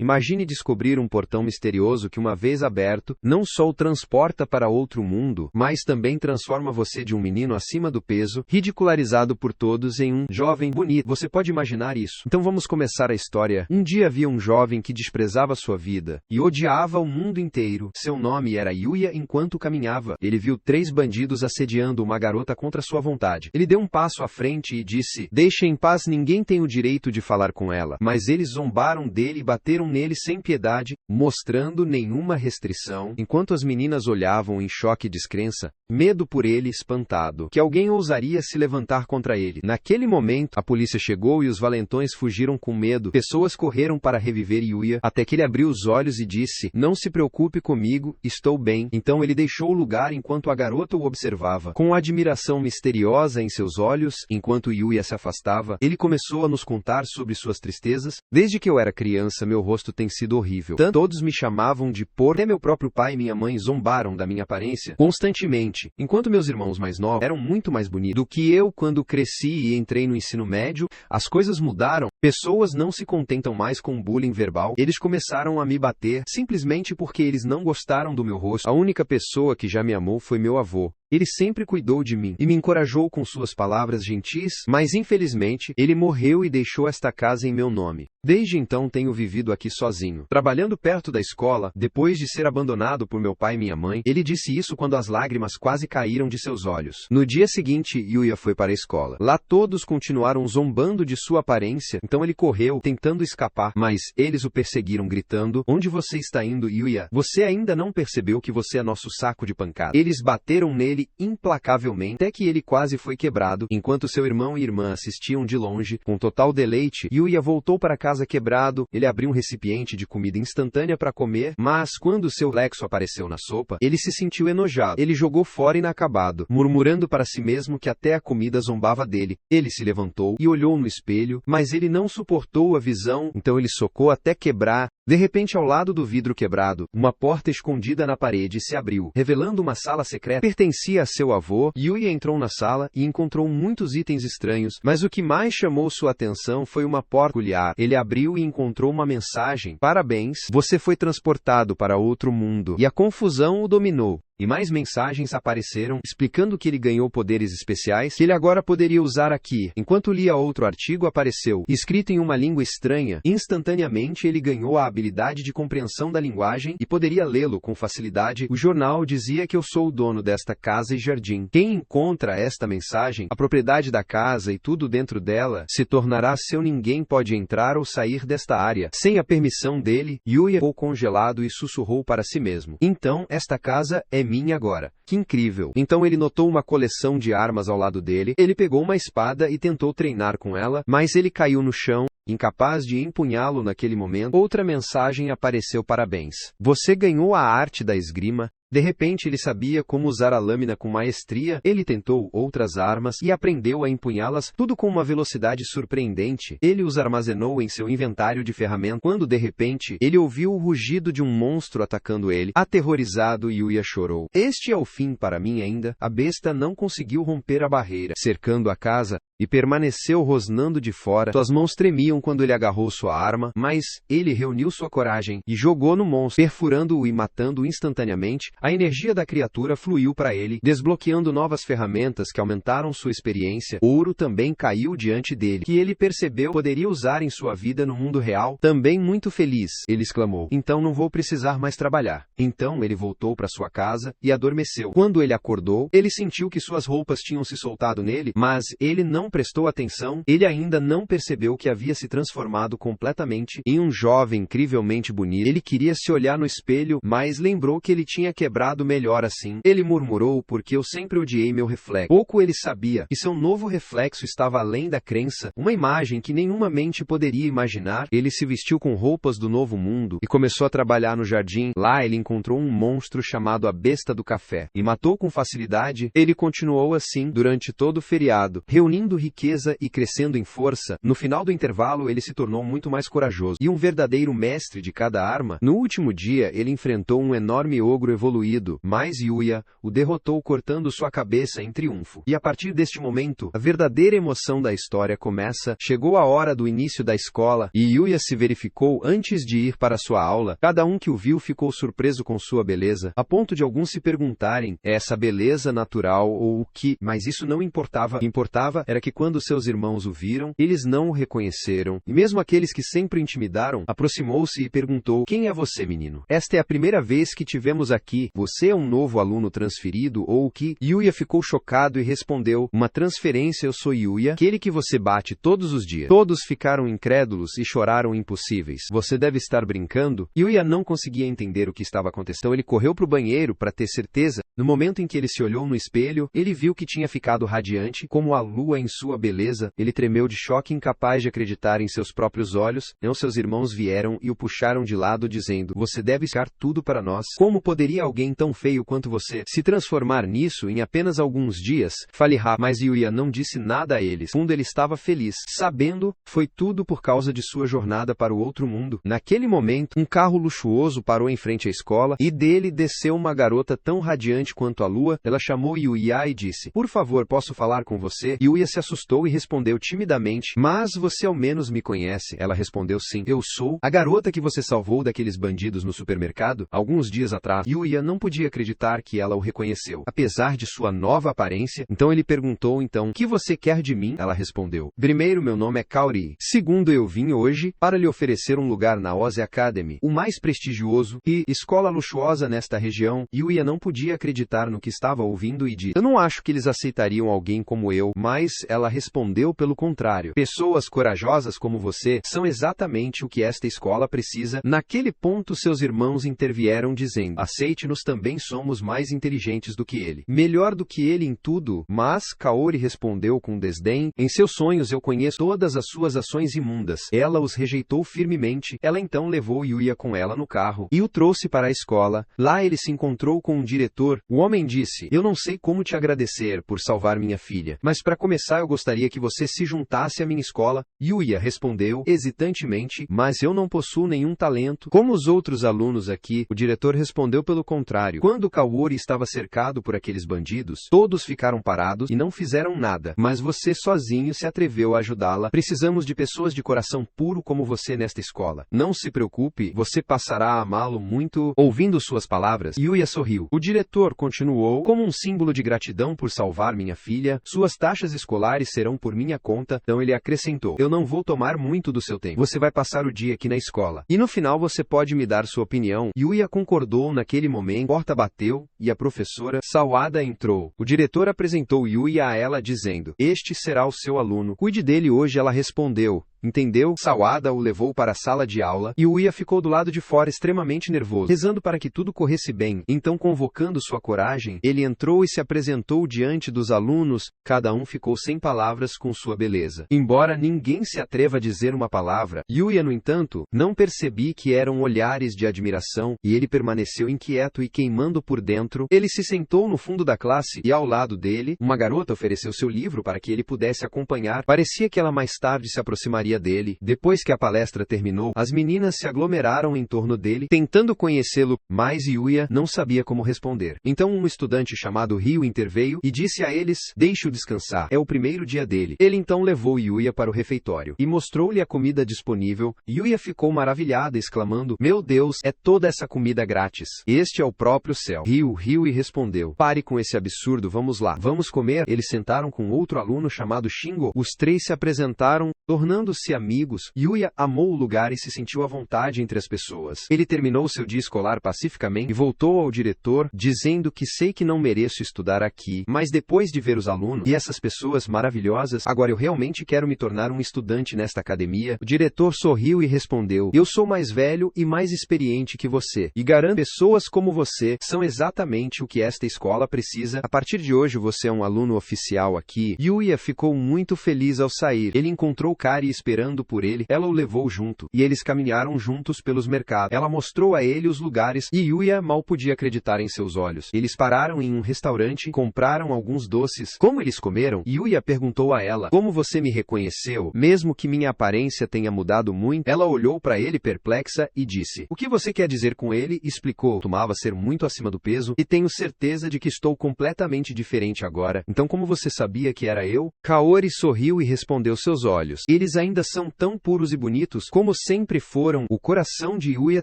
Imagine descobrir um portão misterioso que, uma vez aberto, não só o transporta para outro mundo, mas também transforma você de um menino acima do peso, ridicularizado por todos, em um jovem bonito. Você pode imaginar isso? Então vamos começar a história. Um dia havia um jovem que desprezava sua vida e odiava o mundo inteiro. Seu nome era Yuya. Enquanto caminhava, ele viu 3 bandidos assediando uma garota contra sua vontade. Ele deu um passo à frente e disse: "Deixe em paz, ninguém tem o direito de falar com ela." Mas eles zombaram dele e bateram nele sem piedade, mostrando nenhuma restrição, enquanto as meninas olhavam em choque e descrença, medo por ele, espantado, que alguém ousaria se levantar contra ele. Naquele momento, a polícia chegou e os valentões fugiram com medo. Pessoas correram para reviver Yuya, até que ele abriu os olhos e disse: "Não se preocupe comigo, estou bem." Então ele deixou o lugar enquanto a garota o observava. Com admiração misteriosa em seus olhos, enquanto Yuya se afastava, ele começou a nos contar sobre suas tristezas. "Desde que eu era criança, meu rosto tem sido horrível. Todos me chamavam de porco. Até meu próprio pai e minha mãe zombaram da minha aparência constantemente, enquanto meus irmãos mais novos eram muito mais bonitos do que eu. Quando cresci e entrei no ensino médio, as coisas mudaram. Pessoas não se contentam mais com bullying verbal. Eles começaram a me bater, simplesmente porque eles não gostaram do meu rosto. A única pessoa que já me amou foi meu avô. Ele sempre cuidou de mim e me encorajou com suas palavras gentis, mas infelizmente, ele morreu e deixou esta casa em meu nome. Desde então tenho vivido aqui sozinho, trabalhando perto da escola, depois de ser abandonado por meu pai e minha mãe." Ele disse isso quando as lágrimas quase caíram de seus olhos. No dia seguinte, Yuya foi para a escola. Lá todos continuaram zombando de sua aparência, então ele correu, tentando escapar, mas eles o perseguiram gritando: "Onde você está indo, Yuya? Você ainda não percebeu que você é nosso saco de pancada?" Eles bateram nele implacavelmente, até que ele quase foi quebrado. Enquanto seu irmão e irmã assistiam de longe, com total deleite, Yuya voltou para casa quebrado. Ele abriu um recipiente de comida instantânea para comer, mas quando seu reflexo apareceu na sopa, ele se sentiu enojado. Ele jogou fora inacabado, murmurando para si mesmo que até a comida zombava dele. Ele se levantou e olhou no espelho, mas ele não suportou a visão, então ele socou até quebrar. De repente, ao lado do vidro quebrado, uma porta escondida na parede se abriu, revelando uma sala secreta. Pertencia a seu avô. Yuya entrou na sala e encontrou muitos itens estranhos, mas o que mais chamou sua atenção foi uma porta peculiar. Ele abriu e encontrou uma mensagem: "Parabéns, você foi transportado para outro mundo." E a confusão o dominou. E mais mensagens apareceram, explicando que ele ganhou poderes especiais, que ele agora poderia usar aqui. Enquanto lia outro artigo apareceu, escrito em uma língua estranha. Instantaneamente ele ganhou a habilidade de compreensão da linguagem e poderia lê-lo com facilidade. O jornal dizia que eu sou o dono desta casa e jardim. Quem encontra esta mensagem, a propriedade da casa e tudo dentro dela, se tornará seu. Ninguém pode entrar ou sair desta área sem a permissão dele. Yuya ficou congelado e sussurrou para si mesmo: "Então, esta casa é minha agora. Que incrível." Então ele notou uma coleção de armas ao lado dele. Ele pegou uma espada e tentou treinar com ela, mas ele caiu no chão, incapaz de empunhá-lo naquele momento. Outra mensagem apareceu: "Parabéns. Você ganhou a arte da esgrima." De repente ele sabia como usar a lâmina com maestria. Ele tentou outras armas e aprendeu a empunhá-las, tudo com uma velocidade surpreendente. Ele os armazenou em seu inventário de ferramentas, quando de repente ele ouviu o rugido de um monstro atacando ele. Aterrorizado, Yuya chorou. "Este é o fim para mim ainda." A besta não conseguiu romper a barreira, cercando a casa, e permaneceu rosnando de fora. Suas mãos tremiam quando ele agarrou sua arma, mas ele reuniu sua coragem e jogou no monstro, perfurando-o e matando-o instantaneamente. A energia da criatura fluiu para ele, desbloqueando novas ferramentas que aumentaram sua experiência. Ouro também caiu diante dele, que ele percebeu poderia usar em sua vida no mundo real. Também muito feliz, ele exclamou: "Então não vou precisar mais trabalhar." Então ele voltou para sua casa e adormeceu. Quando ele acordou, ele sentiu que suas roupas tinham se soltado nele, mas ele não prestou atenção. Ele ainda não percebeu que havia se transformado completamente em um jovem incrivelmente bonito. Ele queria se olhar no espelho, mas lembrou que ele tinha quebrado melhor assim. Ele murmurou: "Porque eu sempre odiei meu reflexo." Pouco ele sabia que seu novo reflexo estava além da crença, uma imagem que nenhuma mente poderia imaginar. Ele se vestiu com roupas do novo mundo e começou a trabalhar no jardim. Lá ele encontrou um monstro chamado a Besta do Café e matou com facilidade. Ele continuou assim durante todo o feriado, reunindo riqueza e crescendo em força. No final do intervalo ele se tornou muito mais corajoso e um verdadeiro mestre de cada arma. No último dia ele enfrentou um enorme ogro evoluído evoluído, mas Yuya o derrotou cortando sua cabeça em triunfo. E a partir deste momento, a verdadeira emoção da história começa. Chegou a hora do início da escola, e Yuya se verificou antes de ir para sua aula. Cada um que o viu ficou surpreso com sua beleza, a ponto de alguns se perguntarem, é essa beleza natural ou o que? Mas isso não importava. O que importava era que quando seus irmãos o viram, eles não o reconheceram, e mesmo aqueles que sempre intimidaram, aproximou-se e perguntou, quem é você, menino? Esta é a primeira vez que te vemos aqui. Você é um novo aluno transferido ou o que? Yuya ficou chocado e respondeu, uma transferência, eu sou Yuya, aquele que você bate todos os dias. Todos ficaram incrédulos e choraram impossíveis. Você deve estar brincando? Yuya não conseguia entender o que estava acontecendo. Então ele correu para o banheiro para ter certeza. No momento em que ele se olhou no espelho, ele viu que tinha ficado radiante, como a lua em sua beleza. Ele tremeu de choque, incapaz de acreditar em seus próprios olhos. Então seus irmãos vieram e o puxaram de lado, dizendo, você deve ficar tudo para nós. Como poderia alguém tão feio quanto você se transformar nisso em apenas alguns dias? Fale rápido. Mas Yuya não disse nada a eles. No fundo ele estava feliz, sabendo, foi tudo por causa de sua jornada para o outro mundo. Naquele momento, um carro luxuoso parou em frente à escola, e dele desceu uma garota tão radiante quanto a lua. Ela chamou Yuya e disse, por favor, posso falar com você? Yuya se assustou e respondeu timidamente, mas você ao menos me conhece? Ela respondeu, sim, eu sou a garota que você salvou daqueles bandidos no supermercado, alguns dias atrás. Yuya não podia acreditar que ela o reconheceu, apesar de sua nova aparência. Então ele perguntou, o que você quer de mim? Ela respondeu, primeiro, meu nome é Kaori. Segundo, eu vim hoje para lhe oferecer um lugar na Oz Academy, o mais prestigioso e escola luxuosa nesta região. Yuya não podia acreditar no que estava ouvindo e disse, eu não acho que eles aceitariam alguém como eu, mas ela respondeu pelo contrário. Pessoas corajosas como você são exatamente o que esta escola precisa. Naquele ponto seus irmãos intervieram dizendo, aceite-nos, também somos mais inteligentes do que ele. Melhor do que ele em tudo. Mas Kaori respondeu com desdém, em seus sonhos eu conheço todas as suas ações imundas. Ela os rejeitou firmemente. Ela então levou Yuya com ela no carro e o trouxe para a escola. Lá ele se encontrou com um diretor. O homem disse, eu não sei como te agradecer por salvar minha filha, mas para começar eu gostaria que você se juntasse à minha escola. Yuya respondeu, hesitantemente, mas eu não possuo nenhum talento como os outros alunos aqui. O diretor respondeu pelo contrário. Quando Kaori estava cercado por aqueles bandidos, todos ficaram parados e não fizeram nada, mas você sozinho se atreveu a ajudá-la. Precisamos de pessoas de coração puro como você nesta escola. Não se preocupe, você passará a amá-lo muito. Ouvindo suas palavras, Yuya sorriu. O diretor continuou, como um símbolo de gratidão por salvar minha filha, suas taxas escolares serão por minha conta. Então ele acrescentou, eu não vou tomar muito do seu tempo. Você vai passar o dia aqui na escola, e no final você pode me dar sua opinião. Yuya concordou. Naquele momento, a porta bateu, e a professora Sawada entrou. O diretor apresentou Yuya a ela dizendo, este será o seu aluno. Cuide dele hoje. Ela respondeu, entendeu? Sawada o levou para a sala de aula, e Yuya ficou do lado de fora extremamente nervoso, rezando para que tudo corresse bem. Então, convocando sua coragem, ele entrou e se apresentou diante dos alunos. Cada um ficou sem palavras com sua beleza. Embora ninguém se atreva a dizer uma palavra, Yuya, no entanto, não percebi que eram olhares de admiração, e ele permaneceu inquieto e queimando por dentro. Ele se sentou no fundo da classe, e ao lado dele, uma garota ofereceu seu livro para que ele pudesse acompanhar. Parecia que ela mais tarde se aproximaria dele. Depois que a palestra terminou, as meninas se aglomeraram em torno dele, tentando conhecê-lo, mas Yuya não sabia como responder. Então um estudante chamado Ryu interveio e disse a eles, deixe-o descansar, é o primeiro dia dele. Ele então levou Yuya para o refeitório e mostrou-lhe a comida disponível. Yuya ficou maravilhada, exclamando, meu Deus, é toda essa comida grátis. Este é o próprio céu. Ryu riu e respondeu, pare com esse absurdo, vamos lá, vamos comer. Eles sentaram com outro aluno chamado Shingo. Os três se apresentaram, tornando-se amigos. Yuya amou o lugar e se sentiu à vontade entre as pessoas. Ele terminou seu dia escolar pacificamente e voltou ao diretor, dizendo que sei que não mereço estudar aqui, mas depois de ver os alunos e essas pessoas maravilhosas, agora eu realmente quero me tornar um estudante nesta academia. O diretor sorriu e respondeu, eu sou mais velho e mais experiente que você, e garanto que pessoas como você são exatamente o que esta escola precisa. A partir de hoje você é um aluno oficial aqui. Yuya ficou muito feliz ao sair. Ele encontrou Kari esperando por ele, ela o levou junto, e eles caminharam juntos pelos mercados. Ela mostrou a ele os lugares, e Yuya mal podia acreditar em seus olhos. Eles pararam em um restaurante, compraram alguns doces. Como eles comeram, Yuya perguntou a ela, como você me reconheceu, mesmo que minha aparência tenha mudado muito? Ela olhou para ele perplexa e disse, o que você quer dizer com ele? Explicou, tomava ser muito acima do peso, e tenho certeza de que estou completamente diferente agora. Então como você sabia que era eu? Kaori sorriu e respondeu, seus olhos. Eles ainda são tão puros e bonitos como sempre foram. O coração de Yuya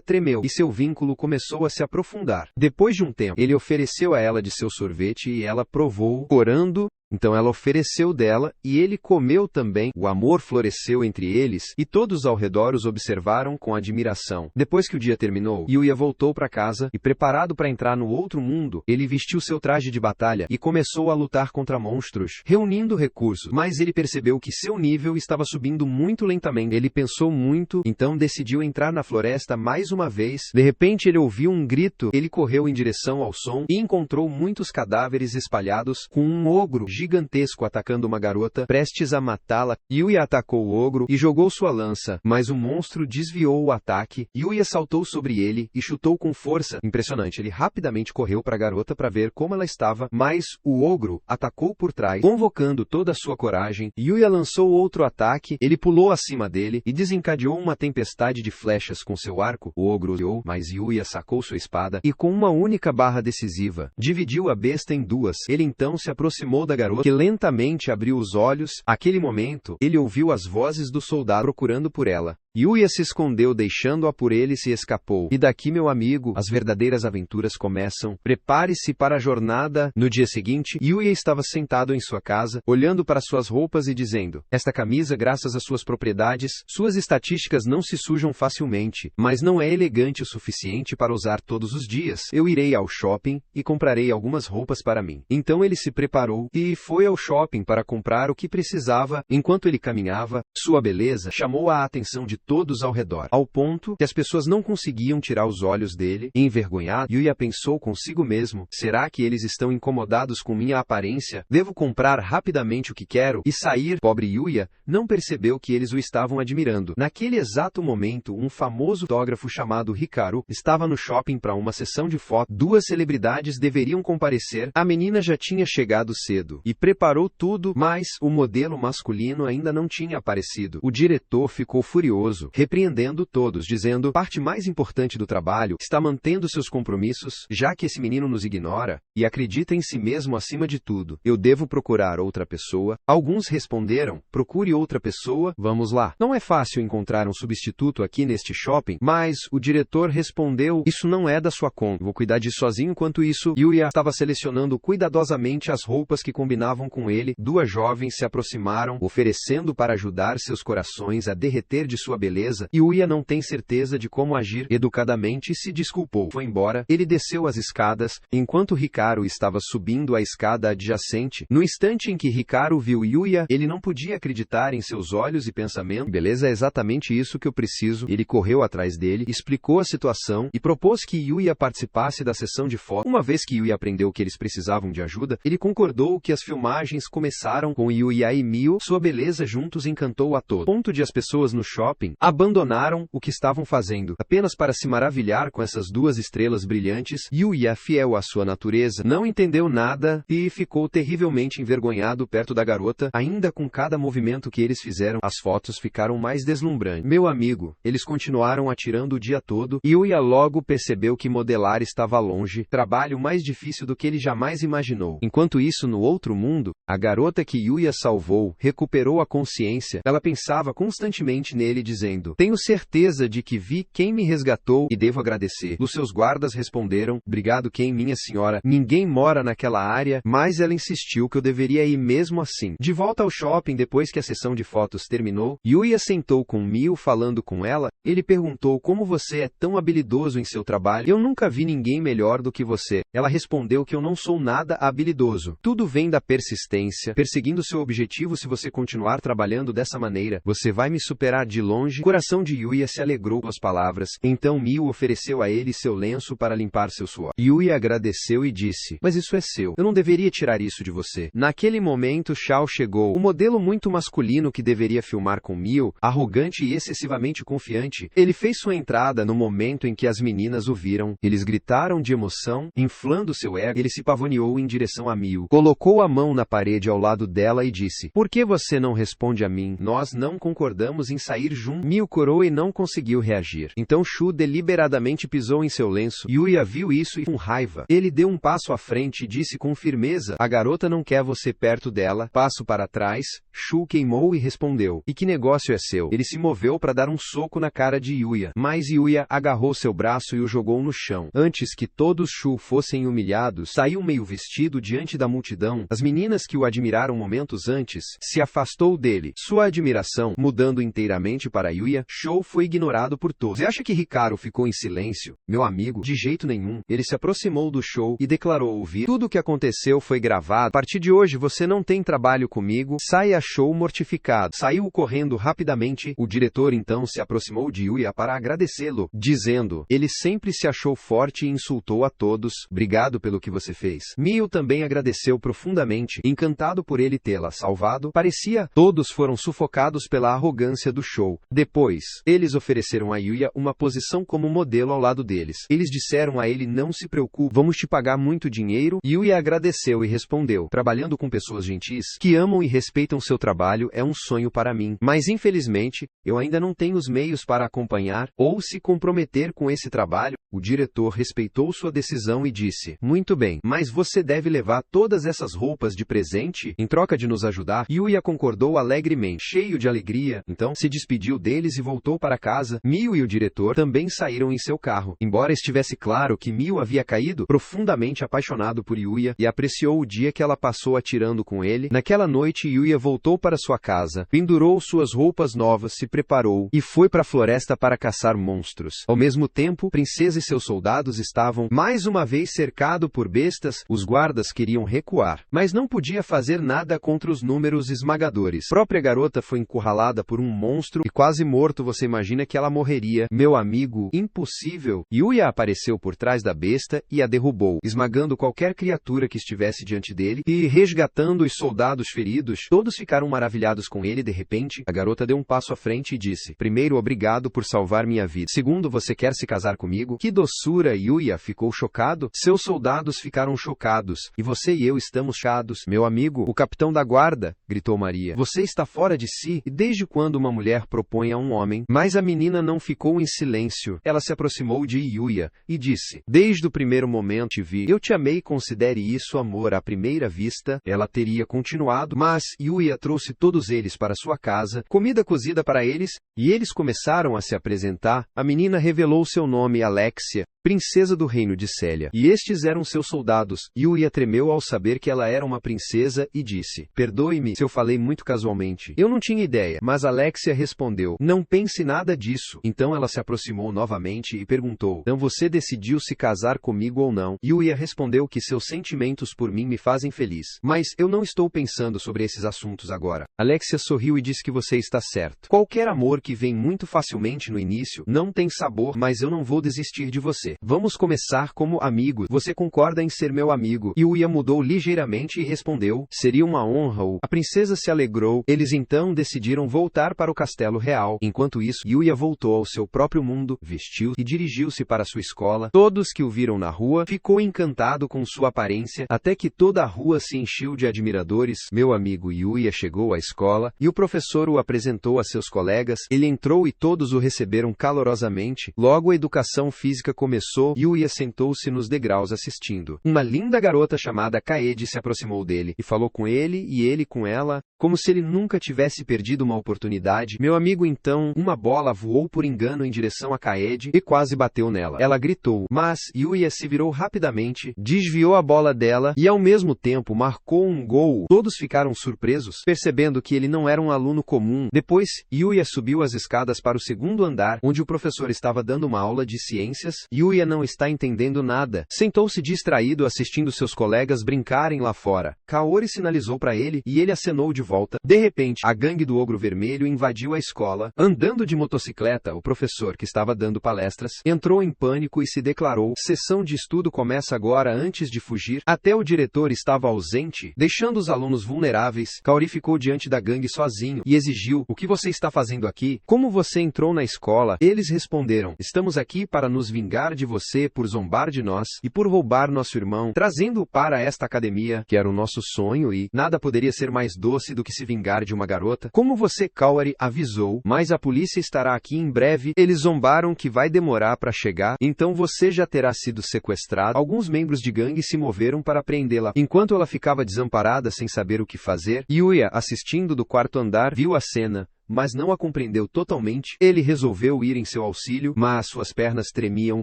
tremeu, e seu vínculo começou a se aprofundar. Depois de um tempo, ele ofereceu a ela de seu sorvete e ela provou, orando. Então ela ofereceu dela, e ele comeu também. O amor floresceu entre eles, e todos ao redor os observaram com admiração. Depois que o dia terminou, Yuya voltou para casa, e preparado para entrar no outro mundo, ele vestiu seu traje de batalha, e começou a lutar contra monstros, reunindo recursos. Mas ele percebeu que seu nível estava subindo muito lentamente. Ele pensou muito, então decidiu entrar na floresta mais uma vez. De repente ele ouviu um grito, ele correu em direção ao som, e encontrou muitos cadáveres espalhados, com um ogro gigantesco atacando uma garota, prestes a matá-la. Yuya atacou o ogro e jogou sua lança, mas o monstro desviou o ataque. Yuya saltou sobre ele e chutou com força. Impressionante, ele rapidamente correu para a garota para ver como ela estava, mas o ogro atacou por trás, convocando toda a sua coragem. Yuya lançou outro ataque, ele pulou acima dele e desencadeou uma tempestade de flechas com seu arco. O ogro olhou, mas Yuya sacou sua espada e com uma única barra decisiva, dividiu a besta em duas. Ele então se aproximou da garota, que lentamente abriu os olhos. Naquele momento, ele ouviu as vozes do soldado procurando por ela. Yuya se escondeu deixando-a por eles e escapou. E daqui, meu amigo, as verdadeiras aventuras começam. Prepare-se para a jornada. No dia seguinte, Yuya estava sentado em sua casa, olhando para suas roupas e dizendo, esta camisa, graças às suas propriedades, suas estatísticas não se sujam facilmente, mas não é elegante o suficiente para usar todos os dias. Eu irei ao shopping e comprarei algumas roupas para mim. Então ele se preparou e foi ao shopping para comprar o que precisava. Enquanto ele caminhava, sua beleza chamou a atenção de todos ao redor, ao ponto que as pessoas não conseguiam tirar os olhos dele. Envergonhado, Yuya pensou consigo mesmo, será que eles estão incomodados com minha aparência? Devo comprar rapidamente o que quero e sair. Pobre Yuya não percebeu que eles o estavam admirando. Naquele exato momento, um famoso fotógrafo chamado Hikaru estava no shopping para uma sessão de foto. Duas celebridades deveriam comparecer. A menina já tinha chegado cedo e preparou tudo, mas o modelo masculino ainda não tinha aparecido. O diretor ficou furioso, repreendendo todos, dizendo, parte mais importante do trabalho está mantendo seus compromissos, já que esse menino nos ignora e acredita em si mesmo acima de tudo. Eu devo procurar outra pessoa. Alguns responderam, procure outra pessoa. Vamos lá. Não é fácil encontrar um substituto aqui neste shopping, mas o diretor respondeu, isso não é da sua conta. Vou cuidar disso sozinho. Enquanto isso, Yuya estava selecionando cuidadosamente as roupas que combinavam com ele. Duas jovens se aproximaram, oferecendo para ajudar seus corações a derreter de sua beleza. Yuya não tem certeza de como agir. Educadamente se desculpou. Foi embora. Ele desceu as escadas, enquanto Hikaru estava subindo a escada adjacente. No instante em que Hikaru viu Yuya, ele não podia acreditar em seus olhos e pensamento. Beleza, é exatamente isso que eu preciso. Ele correu atrás dele, explicou a situação e propôs que Yuya participasse da sessão de foto. Uma vez que Yuya aprendeu que eles precisavam de ajuda, ele concordou que as filmagens começaram com Yuya e Mio. Sua beleza juntos encantou a todos. Ponto de as pessoas no shopping abandonaram o que estavam fazendo, apenas para se maravilhar com essas duas estrelas brilhantes. Yuya, fiel à sua natureza, não entendeu nada e ficou terrivelmente envergonhado perto da garota. Ainda com cada movimento que eles fizeram, as fotos ficaram mais deslumbrantes. Meu amigo, eles continuaram atirando o dia todo. Yuya logo percebeu que modelar estava longe, trabalho mais difícil do que ele jamais imaginou. Enquanto isso, no outro mundo, a garota que Yuya salvou recuperou a consciência. Ela pensava constantemente nele, dizendo, tenho certeza de que vi quem me resgatou e devo agradecer. Os seus guardas responderam, obrigado quem, minha senhora, ninguém mora naquela área, mas ela insistiu que eu deveria ir mesmo assim. De volta ao shopping depois que a sessão de fotos terminou, Yuya sentou com Mio falando com ela. Ele perguntou como você é tão habilidoso em seu trabalho. Eu nunca vi ninguém melhor do que você. Ela respondeu que eu não sou nada habilidoso. Tudo vem da persistência, perseguindo seu objetivo. Se você continuar trabalhando dessa maneira, você vai me superar de longe. longe, o coração de Yuya se alegrou com as palavras. Então Miu ofereceu a ele seu lenço para limpar seu suor. Yuya agradeceu e disse: mas isso é seu. Eu não deveria tirar isso de você. Naquele momento, Shao chegou, o modelo muito masculino que deveria filmar com Miu, arrogante e excessivamente confiante. Ele fez sua entrada no momento em que as meninas o viram. Eles gritaram de emoção, inflando seu ego. Ele se pavoneou em direção a Miu, colocou a mão na parede ao lado dela e disse: por que você não responde a mim? Nós não concordamos em sair juntos. Miu corou e não conseguiu reagir. Então Shu deliberadamente pisou em seu lenço. Yuya viu isso e, com raiva, ele deu um passo à frente e disse com firmeza: a garota não quer você perto dela. Passo para trás. Shu queimou e respondeu: e que negócio é seu? Ele se moveu para dar um soco na cara de Yuya, mas Yuya agarrou seu braço e o jogou no chão. Antes que todos Shu fossem humilhados, saiu meio vestido diante da multidão. As meninas que o admiraram momentos antes, se afastou dele. Sua admiração, mudando inteiramente para Yuya, Shou foi ignorado por todos. Você acha que Hikaru ficou em silêncio? Meu amigo, de jeito nenhum. Ele se aproximou do Shou e declarou ouvir: tudo o que aconteceu foi gravado. A partir de hoje você não tem trabalho comigo. Saia. Shou mortificado saiu correndo rapidamente. O diretor então se aproximou de Yuya para agradecê-lo, dizendo: ele sempre se achou forte e insultou a todos. Obrigado pelo que você fez. Miu também agradeceu profundamente, encantado por ele tê-la salvado. Parecia. Todos foram sufocados pela arrogância do Shou. Depois, eles ofereceram a Yuya uma posição como modelo ao lado deles. Eles disseram a ele: não se preocupe, vamos te pagar muito dinheiro. Yuya agradeceu e respondeu: trabalhando com pessoas gentis, que amam e respeitam seu trabalho, é um sonho para mim. Mas infelizmente, eu ainda não tenho os meios para acompanhar ou se comprometer com esse trabalho. O diretor respeitou sua decisão e disse: muito bem, mas você deve levar todas essas roupas de presente em troca de nos ajudar. Yuya concordou alegremente, cheio de alegria. Então, se despediu deles e voltou para casa. Miu e o diretor também saíram em seu carro. Embora estivesse claro que Miu havia caído, profundamente apaixonado por Yuya, e apreciou o dia que ela passou atirando com ele, naquela noite Yuya voltou para sua casa, pendurou suas roupas novas, se preparou e foi para a floresta para caçar monstros. Ao mesmo tempo, Princesa e seus soldados estavam mais uma vez cercados por bestas. Os guardas queriam recuar, mas não podia fazer nada contra os números esmagadores. A própria garota foi encurralada por um monstro e quase morto. Você imagina que ela morreria? Meu amigo, impossível. Yuya apareceu por trás da besta e a derrubou, esmagando qualquer criatura que estivesse diante dele e resgatando os soldados feridos. Todos ficaram maravilhados com ele. De repente, a garota deu um passo à frente e disse: primeiro, obrigado por salvar minha vida. Segundo, você quer se casar comigo? Que doçura! Yuya ficou chocado. Seus soldados ficaram chocados. E você e eu estamos chocados. Meu amigo, o capitão da guarda, gritou Maria. Você está fora de si. E desde quando uma mulher propõe a um homem? Mas a menina não ficou em silêncio. Ela se aproximou de Yuya e disse: desde o primeiro momento te vi. Eu te amei. Considere isso amor à primeira vista. Ela teria continuado, mas Yuya trouxe todos eles para sua casa, comida cozida para eles, e eles começaram a se apresentar. A menina revelou seu nome: Alexia, princesa do reino de Célia. E estes eram seus soldados. Yuya tremeu ao saber que ela era uma princesa e disse: perdoe-me se eu falei muito casualmente. Eu não tinha ideia. Mas Alexia respondeu: não pense nada disso. Então ela se aproximou novamente e perguntou: então você decidiu se casar comigo ou não? Yuya respondeu que seus sentimentos por mim me fazem feliz. Mas eu não estou pensando sobre esses assuntos agora. Alexia sorriu e disse que você está certo. Qualquer amor que vem muito facilmente no início não tem sabor, mas eu não vou desistir de você. Vamos começar como amigos. Você concorda em ser meu amigo? Yuya mudou ligeiramente e respondeu: seria uma honra. A princesa se alegrou. Eles então decidiram voltar para o castelo real. Enquanto isso, Yuya voltou ao seu próprio mundo, vestiu e dirigiu-se para sua escola. Todos que o viram na rua ficou encantado com sua aparência, até que toda a rua se encheu de admiradores. Meu amigo Yuya chegou à escola e o professor o apresentou a seus colegas. Ele entrou e todos o receberam calorosamente. Logo a educação física começou. Yuya sentou-se nos degraus assistindo. Uma linda garota chamada Kaede se aproximou dele e falou com ele e ele com ela, como se ele nunca tivesse perdido uma oportunidade. Meu amigo, então, uma bola voou por engano em direção a Kaede e quase bateu nela. Ela gritou, mas Yuya se virou rapidamente, desviou a bola dela e ao mesmo tempo marcou um gol. Todos ficaram surpresos, percebendo que ele não era um aluno comum. Depois, Yuya subiu as escadas para o segundo andar, onde o professor estava dando uma aula de ciências. Yuya não está entendendo nada. Sentou-se distraído assistindo seus colegas brincarem lá fora. Kaori sinalizou para ele e ele acenou de volta. De repente, a gangue do Ogro Vermelho invadiu a escola. escola. Andando de motocicleta, o professor, que estava dando palestras, entrou em pânico e se declarou: sessão de estudo começa agora antes de fugir. Até o diretor estava ausente, deixando os alunos vulneráveis. Kaori ficou diante da gangue sozinho e exigiu: o que você está fazendo aqui? Como você entrou na escola? Eles responderam: estamos aqui para nos vingar de você por zombar de nós e por roubar nosso irmão, trazendo-o para esta academia, que era o nosso sonho, e nada poderia ser mais doce do que se vingar de uma garota. Como você, Kaori avisou, mas a polícia estará aqui em breve. Eles zombaram que vai demorar para chegar, então você já terá sido sequestrado. Alguns membros de gangue se moveram para prendê-la. Enquanto ela ficava desamparada sem saber o que fazer, Yuya, assistindo do quarto andar, viu a cena, mas não a compreendeu totalmente. Ele resolveu ir em seu auxílio, mas suas pernas tremiam.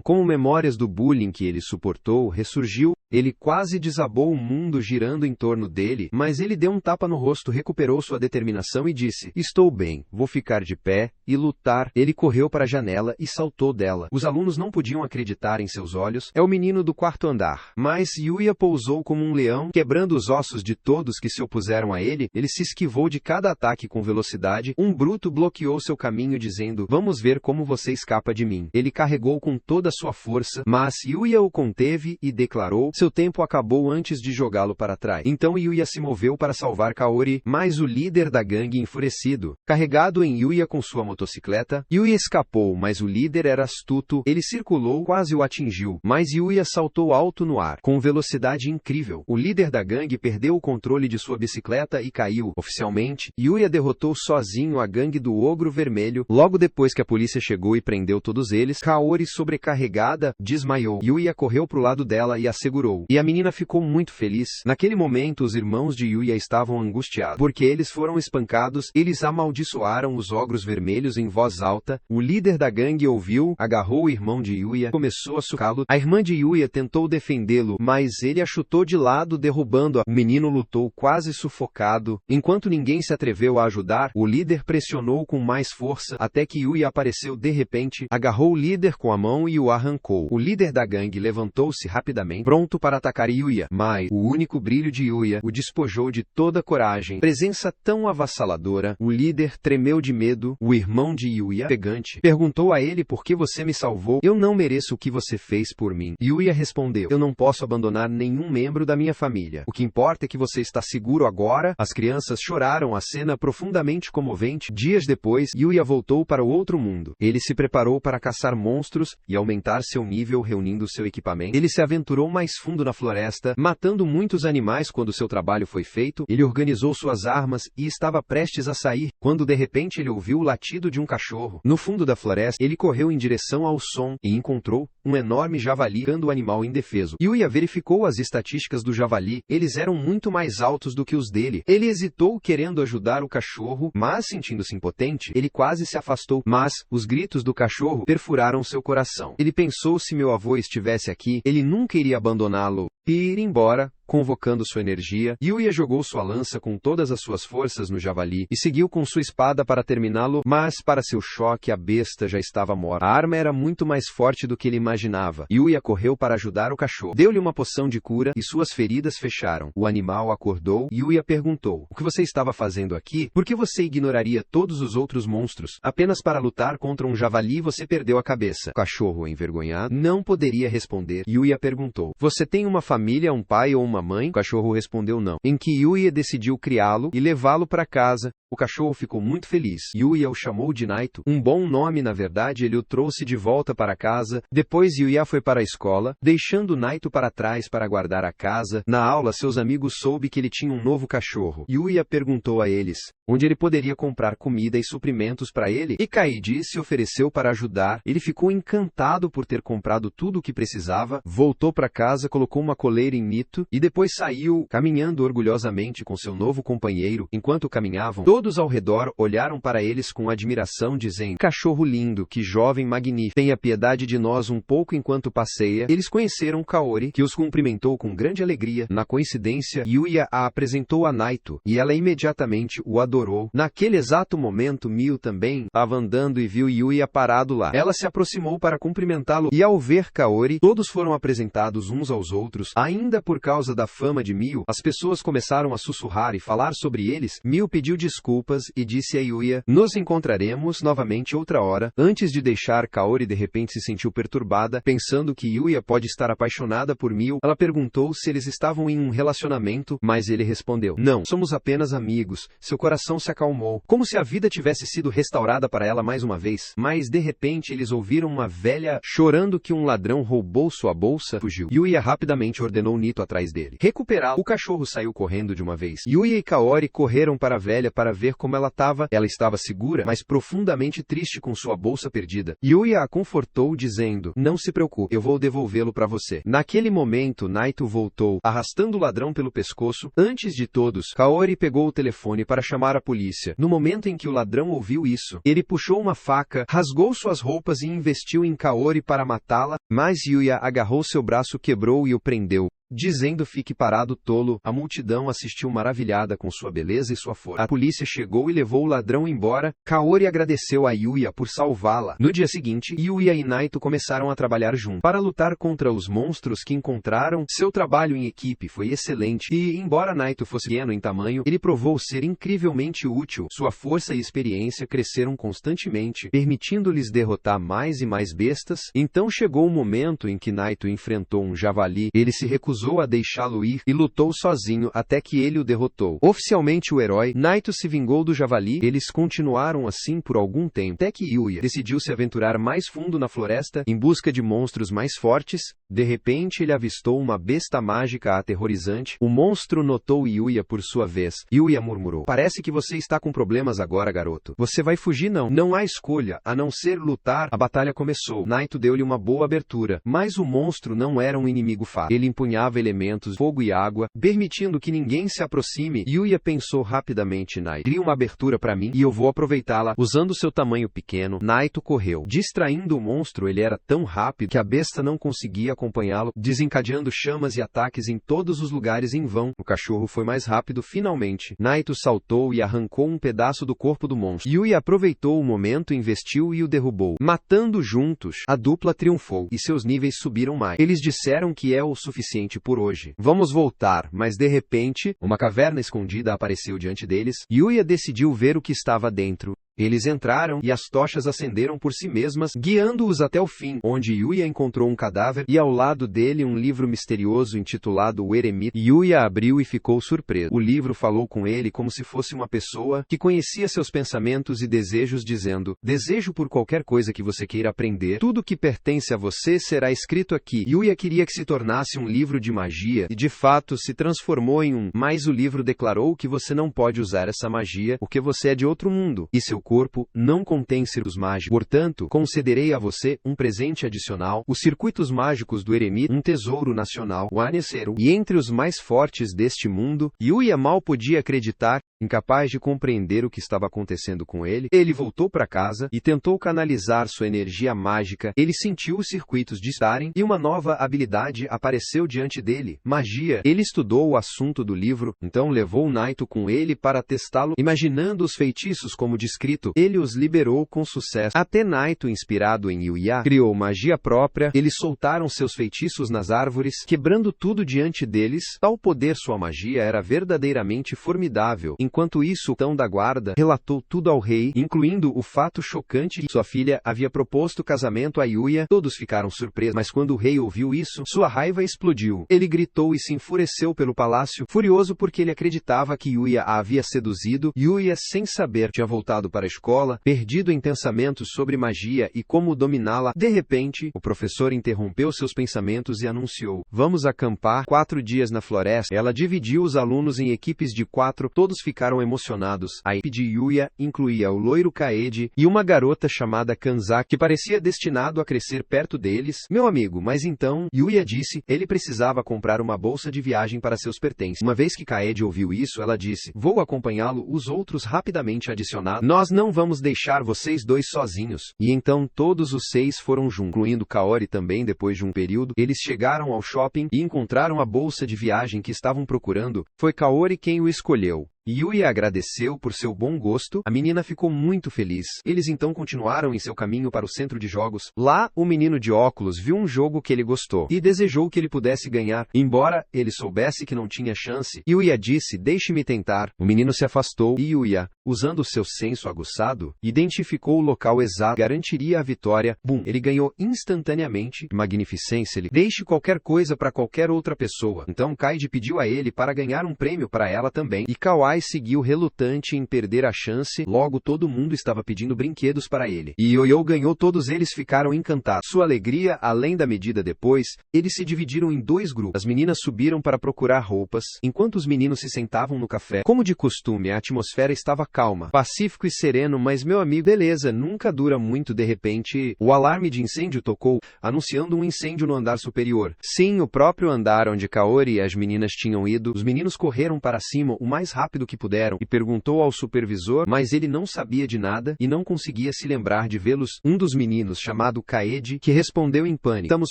Como memórias do bullying que ele suportou ressurgiu, ele quase desabou, o mundo girando em torno dele, mas ele deu um tapa no rosto, recuperou sua determinação e disse: estou bem, vou ficar de pé e lutar. Ele correu para a janela e saltou dela. Os alunos não podiam acreditar em seus olhos. É o menino do quarto andar. Mas Yuya pousou como um leão, quebrando os ossos de todos que se opuseram a ele. Ele se esquivou de cada ataque com velocidade. Um bruto bloqueou seu caminho, dizendo: vamos ver como você escapa de mim. Ele carregou com toda a sua força, mas Yuya o conteve e declarou: seu tempo acabou antes de jogá-lo para trás. Então Yuya se moveu para salvar Kaori, mas o líder da gangue, enfurecido, carregado em Yuya com sua motocicleta, Yuya escapou, mas o líder era astuto. Ele circulou, quase o atingiu, mas Yuya saltou alto no ar, com velocidade incrível. O líder da gangue perdeu o controle de sua bicicleta e caiu. Oficialmente, Yuya derrotou sozinho a gangue do Ogro Vermelho. Logo depois que a polícia chegou e prendeu todos eles, Kaori, sobrecarregada, desmaiou. Yuya correu pro lado dela e a segurou. E a menina ficou muito feliz. Naquele momento, os irmãos de Yuya estavam angustiados, porque eles foram espancados. Eles amaldiçoaram os ogros vermelhos em voz alta. O líder da gangue ouviu, agarrou o irmão de Yuya, começou a socá-lo. A irmã de Yuya tentou defendê-lo, mas ele a chutou de lado, derrubando-a. O menino lutou quase sufocado. Enquanto ninguém se atreveu a ajudar, o líder pressionou com mais força, até que Yuya apareceu de repente, agarrou o líder com a mão e o arrancou. O líder da gangue levantou-se rapidamente, pronto para atacar Yuya, mas o único brilho de Yuya o despojou de toda coragem. Presença tão avassaladora, o líder tremeu de medo. O irmão de Yuya, pegante, perguntou a ele: por que você me salvou? Eu não mereço o que você fez por mim. Yuya respondeu: eu não posso abandonar nenhum membro da minha família. O que importa é que você está seguro agora. As crianças choraram, a cena profundamente comovente. Dias depois, Yuya voltou para o outro mundo. Ele se preparou para caçar monstros e aumentar seu nível, reunindo seu equipamento. Ele se aventurou mais fundo na floresta, matando muitos animais. Quando seu trabalho foi feito, ele organizou suas armas e estava prestes a sair, quando de repente ele ouviu o latido de um cachorro. No fundo da floresta, ele correu em direção ao som e encontrou um enorme javali, ficando o animal indefeso. Yuya verificou as estatísticas do javali. Eles eram muito mais altos do que os dele. Ele hesitou, querendo ajudar o cachorro, mas sentindo-se impotente, ele quase se afastou. Mas os gritos do cachorro perfuraram seu coração. Ele pensou: se meu avô estivesse aqui, ele nunca iria abandoná-lo e ir embora. Convocando sua energia, Yuya jogou sua lança com todas as suas forças no javali e seguiu com sua espada para terminá-lo, mas para seu choque a besta já estava morta. A arma era muito mais forte do que ele imaginava. Yuya correu para ajudar o cachorro. Deu-lhe uma poção de cura e suas feridas fecharam. O animal acordou. Yuya perguntou: o que você estava fazendo aqui? Por que você ignoraria todos os outros monstros? Apenas para lutar contra um javali você perdeu a cabeça. O cachorro, envergonhado, não poderia responder. Yuya perguntou: você tem uma família, um pai ou uma mãe? O cachorro respondeu não. Em que Yuya decidiu criá-lo e levá-lo para casa. O cachorro ficou muito feliz. Yuya o chamou de Naito, um bom nome. Na verdade, ele o trouxe de volta para casa. Depois Yuya foi para a escola, deixando Naito para trás para guardar a casa. Na aula, seus amigos soube que ele tinha um novo cachorro. Yuya perguntou a eles onde ele poderia comprar comida e suprimentos para ele, e Kaidi se ofereceu para ajudar. Ele ficou encantado por ter comprado tudo o que precisava, voltou para casa, colocou uma coleira em Nito e depois saiu, caminhando orgulhosamente com seu novo companheiro. Enquanto caminhavam, todos ao redor olharam para eles com admiração, dizendo: cachorro lindo, que jovem magnífico, tenha piedade de nós um pouco enquanto passeia. Eles conheceram Kaori, que os cumprimentou com grande alegria. Na coincidência, Yuya a apresentou a Naito, e ela imediatamente o adorou. Naquele exato momento, Miu também estava andando e viu Yuya parado lá. Ela se aproximou para cumprimentá-lo, e ao ver Kaori, todos foram apresentados uns aos outros. Ainda por causa da fama de Miu, as pessoas começaram a sussurrar e falar sobre eles. Miu pediu desculpas desculpas e disse a Yuya, nos encontraremos novamente outra hora. Antes de deixar, Kaori de repente se sentiu perturbada, pensando que Yuya pode estar apaixonada por Mio. Ela perguntou se eles estavam em um relacionamento, mas ele respondeu, não, somos apenas amigos. Seu coração se acalmou, como se a vida tivesse sido restaurada para ela mais uma vez. Mas de repente eles ouviram uma velha chorando que um ladrão roubou sua bolsa. Fugiu. Yuya rapidamente ordenou Nito atrás dele. Recuperá-lo. O cachorro saiu correndo de uma vez. Yuya e Kaori correram para a velha para ver como ela estava. Ela estava segura, mas profundamente triste com sua bolsa perdida. Yuya a confortou dizendo, não se preocupe, eu vou devolvê-lo para você. Naquele momento, Naito voltou, arrastando o ladrão pelo pescoço. Antes de todos, Kaori pegou o telefone para chamar a polícia. No momento em que o ladrão ouviu isso, ele puxou uma faca, rasgou suas roupas e investiu em Kaori para matá-la, mas Yuya agarrou seu braço, quebrou e o prendeu, dizendo, fique parado, tolo. A multidão assistiu maravilhada com sua beleza e sua força. A polícia chegou e levou o ladrão embora. Kaori agradeceu a Yuya por salvá-la. No dia seguinte, Yuya e Naito começaram a trabalhar juntos para lutar contra os monstros que encontraram. Seu trabalho em equipe foi excelente e, embora Naito fosse pequeno em tamanho, ele provou ser incrivelmente útil. Sua força e experiência cresceram constantemente, permitindo-lhes derrotar mais e mais bestas. Então chegou o momento em que Naito enfrentou um javali. Ele se recusou a deixá-lo ir e lutou sozinho até que ele o derrotou. Oficialmente o herói, Naito se vingou do javali. Eles continuaram assim por algum tempo, até que Yuya decidiu se aventurar mais fundo na floresta em busca de monstros mais fortes. De repente ele avistou uma besta mágica aterrorizante. O monstro notou Yuya por sua vez. Yuya murmurou, parece que você está com problemas agora, garoto. Você vai fugir? Não. Não há escolha, a não ser lutar. A batalha começou. Naito deu-lhe uma boa abertura, mas o monstro não era um inimigo fácil. Ele empunhava elementos, fogo e água, permitindo que ninguém se aproxime. Yuya pensou rapidamente, Naito, cria uma abertura para mim e eu vou aproveitá-la. Usando seu tamanho pequeno, Naito correu. Distraindo o monstro, ele era tão rápido que a besta não conseguia acompanhá-lo, desencadeando chamas e ataques em todos os lugares em vão. O cachorro foi mais rápido. Finalmente, Naito saltou e arrancou um pedaço do corpo do monstro. Yuya aproveitou o momento, investiu e o derrubou. Matando juntos, a dupla triunfou e seus níveis subiram mais. Eles disseram que é o suficiente por hoje. Vamos voltar, mas de repente, uma caverna escondida apareceu diante deles. Yuya decidiu ver o que estava dentro. Eles entraram e as tochas acenderam por si mesmas, guiando-os até o fim, onde Yuya encontrou um cadáver e ao lado dele um livro misterioso intitulado O Eremita. Yuya abriu e ficou surpreso. O livro falou com ele como se fosse uma pessoa que conhecia seus pensamentos e desejos, dizendo, desejo por qualquer coisa que você queira aprender, tudo que pertence a você será escrito aqui. Yuya queria que se tornasse um livro de magia e de fato se transformou em um, mas o livro declarou que você não pode usar essa magia porque você é de outro mundo e seu corpo não contém circuitos mágicos. Portanto, concederei a você um presente adicional, os circuitos mágicos do Eremita, um tesouro nacional, o Aneseru. E entre os mais fortes deste mundo, Yuya mal podia acreditar. Incapaz de compreender o que estava acontecendo com ele, ele voltou para casa e tentou canalizar sua energia mágica. Ele sentiu os circuitos dispararem e uma nova habilidade apareceu diante dele, magia. Ele estudou o assunto do livro, então levou Naito com ele para testá-lo. Imaginando os feitiços como descrito, ele os liberou com sucesso. Até Naito, inspirado em Yuya, criou magia própria. Eles soltaram seus feitiços nas árvores, quebrando tudo diante deles. Tal poder, sua magia era verdadeiramente formidável. Enquanto isso, o capitão da guarda relatou tudo ao rei, incluindo o fato chocante que sua filha havia proposto casamento a Yuya. Todos ficaram surpresos, mas quando o rei ouviu isso, sua raiva explodiu. Ele gritou e se enfureceu pelo palácio, furioso porque ele acreditava que Yuya a havia seduzido. Yuya, sem saber, tinha voltado para a escola, perdido em pensamentos sobre magia e como dominá-la. De repente, o professor interrompeu seus pensamentos e anunciou, vamos acampar 4 dias na floresta. Ela dividiu os alunos em equipes de 4, todos ficaram emocionados. A equipe de Yuya incluía o loiro Kaede e uma garota chamada Kanzaki, que parecia destinado a crescer perto deles. Meu amigo, mas então, Yuya disse, ele precisava comprar uma bolsa de viagem para seus pertences. Uma vez que Kaede ouviu isso, ela disse, vou acompanhá-lo. Os outros rapidamente adicionaram, nós não vamos deixar vocês dois sozinhos. E então todos os 6 foram juntos, incluindo Kaori também. Depois de um período, eles chegaram ao shopping e encontraram a bolsa de viagem que estavam procurando. Foi Kaori quem o escolheu. Yuya agradeceu por seu bom gosto, a menina ficou muito feliz. Eles então continuaram em seu caminho para o centro de jogos. Lá, o menino de óculos viu um jogo que ele gostou e desejou que ele pudesse ganhar, embora ele soubesse que não tinha chance. Yuya disse: "Deixe-me tentar." O menino se afastou e Yuya, usando seu senso aguçado, identificou o local exato que garantiria a vitória. Bum! Ele ganhou instantaneamente. Magnificência, ele deixe qualquer coisa para qualquer outra pessoa. Então Kaede pediu a ele para ganhar um prêmio para ela também. E Kawai seguiu relutante em perder a chance. Logo todo mundo estava pedindo brinquedos para ele. E Yoyo ganhou, todos eles ficaram encantados. Sua alegria além da medida. Depois, eles se dividiram em dois grupos. As meninas subiram para procurar roupas, enquanto os meninos se sentavam no café. Como de costume, a atmosfera estava calma, pacífico e sereno, mas meu amigo, beleza, nunca dura muito. De repente, o alarme de incêndio tocou, anunciando um incêndio no andar superior. Sim, o próprio andar onde Kaori e as meninas tinham ido. Os meninos correram para cima o mais rápido que puderam e perguntou ao supervisor, mas ele não sabia de nada e não conseguia se lembrar de vê-los. Um dos meninos, chamado Kaede, que respondeu em pânico: "Estamos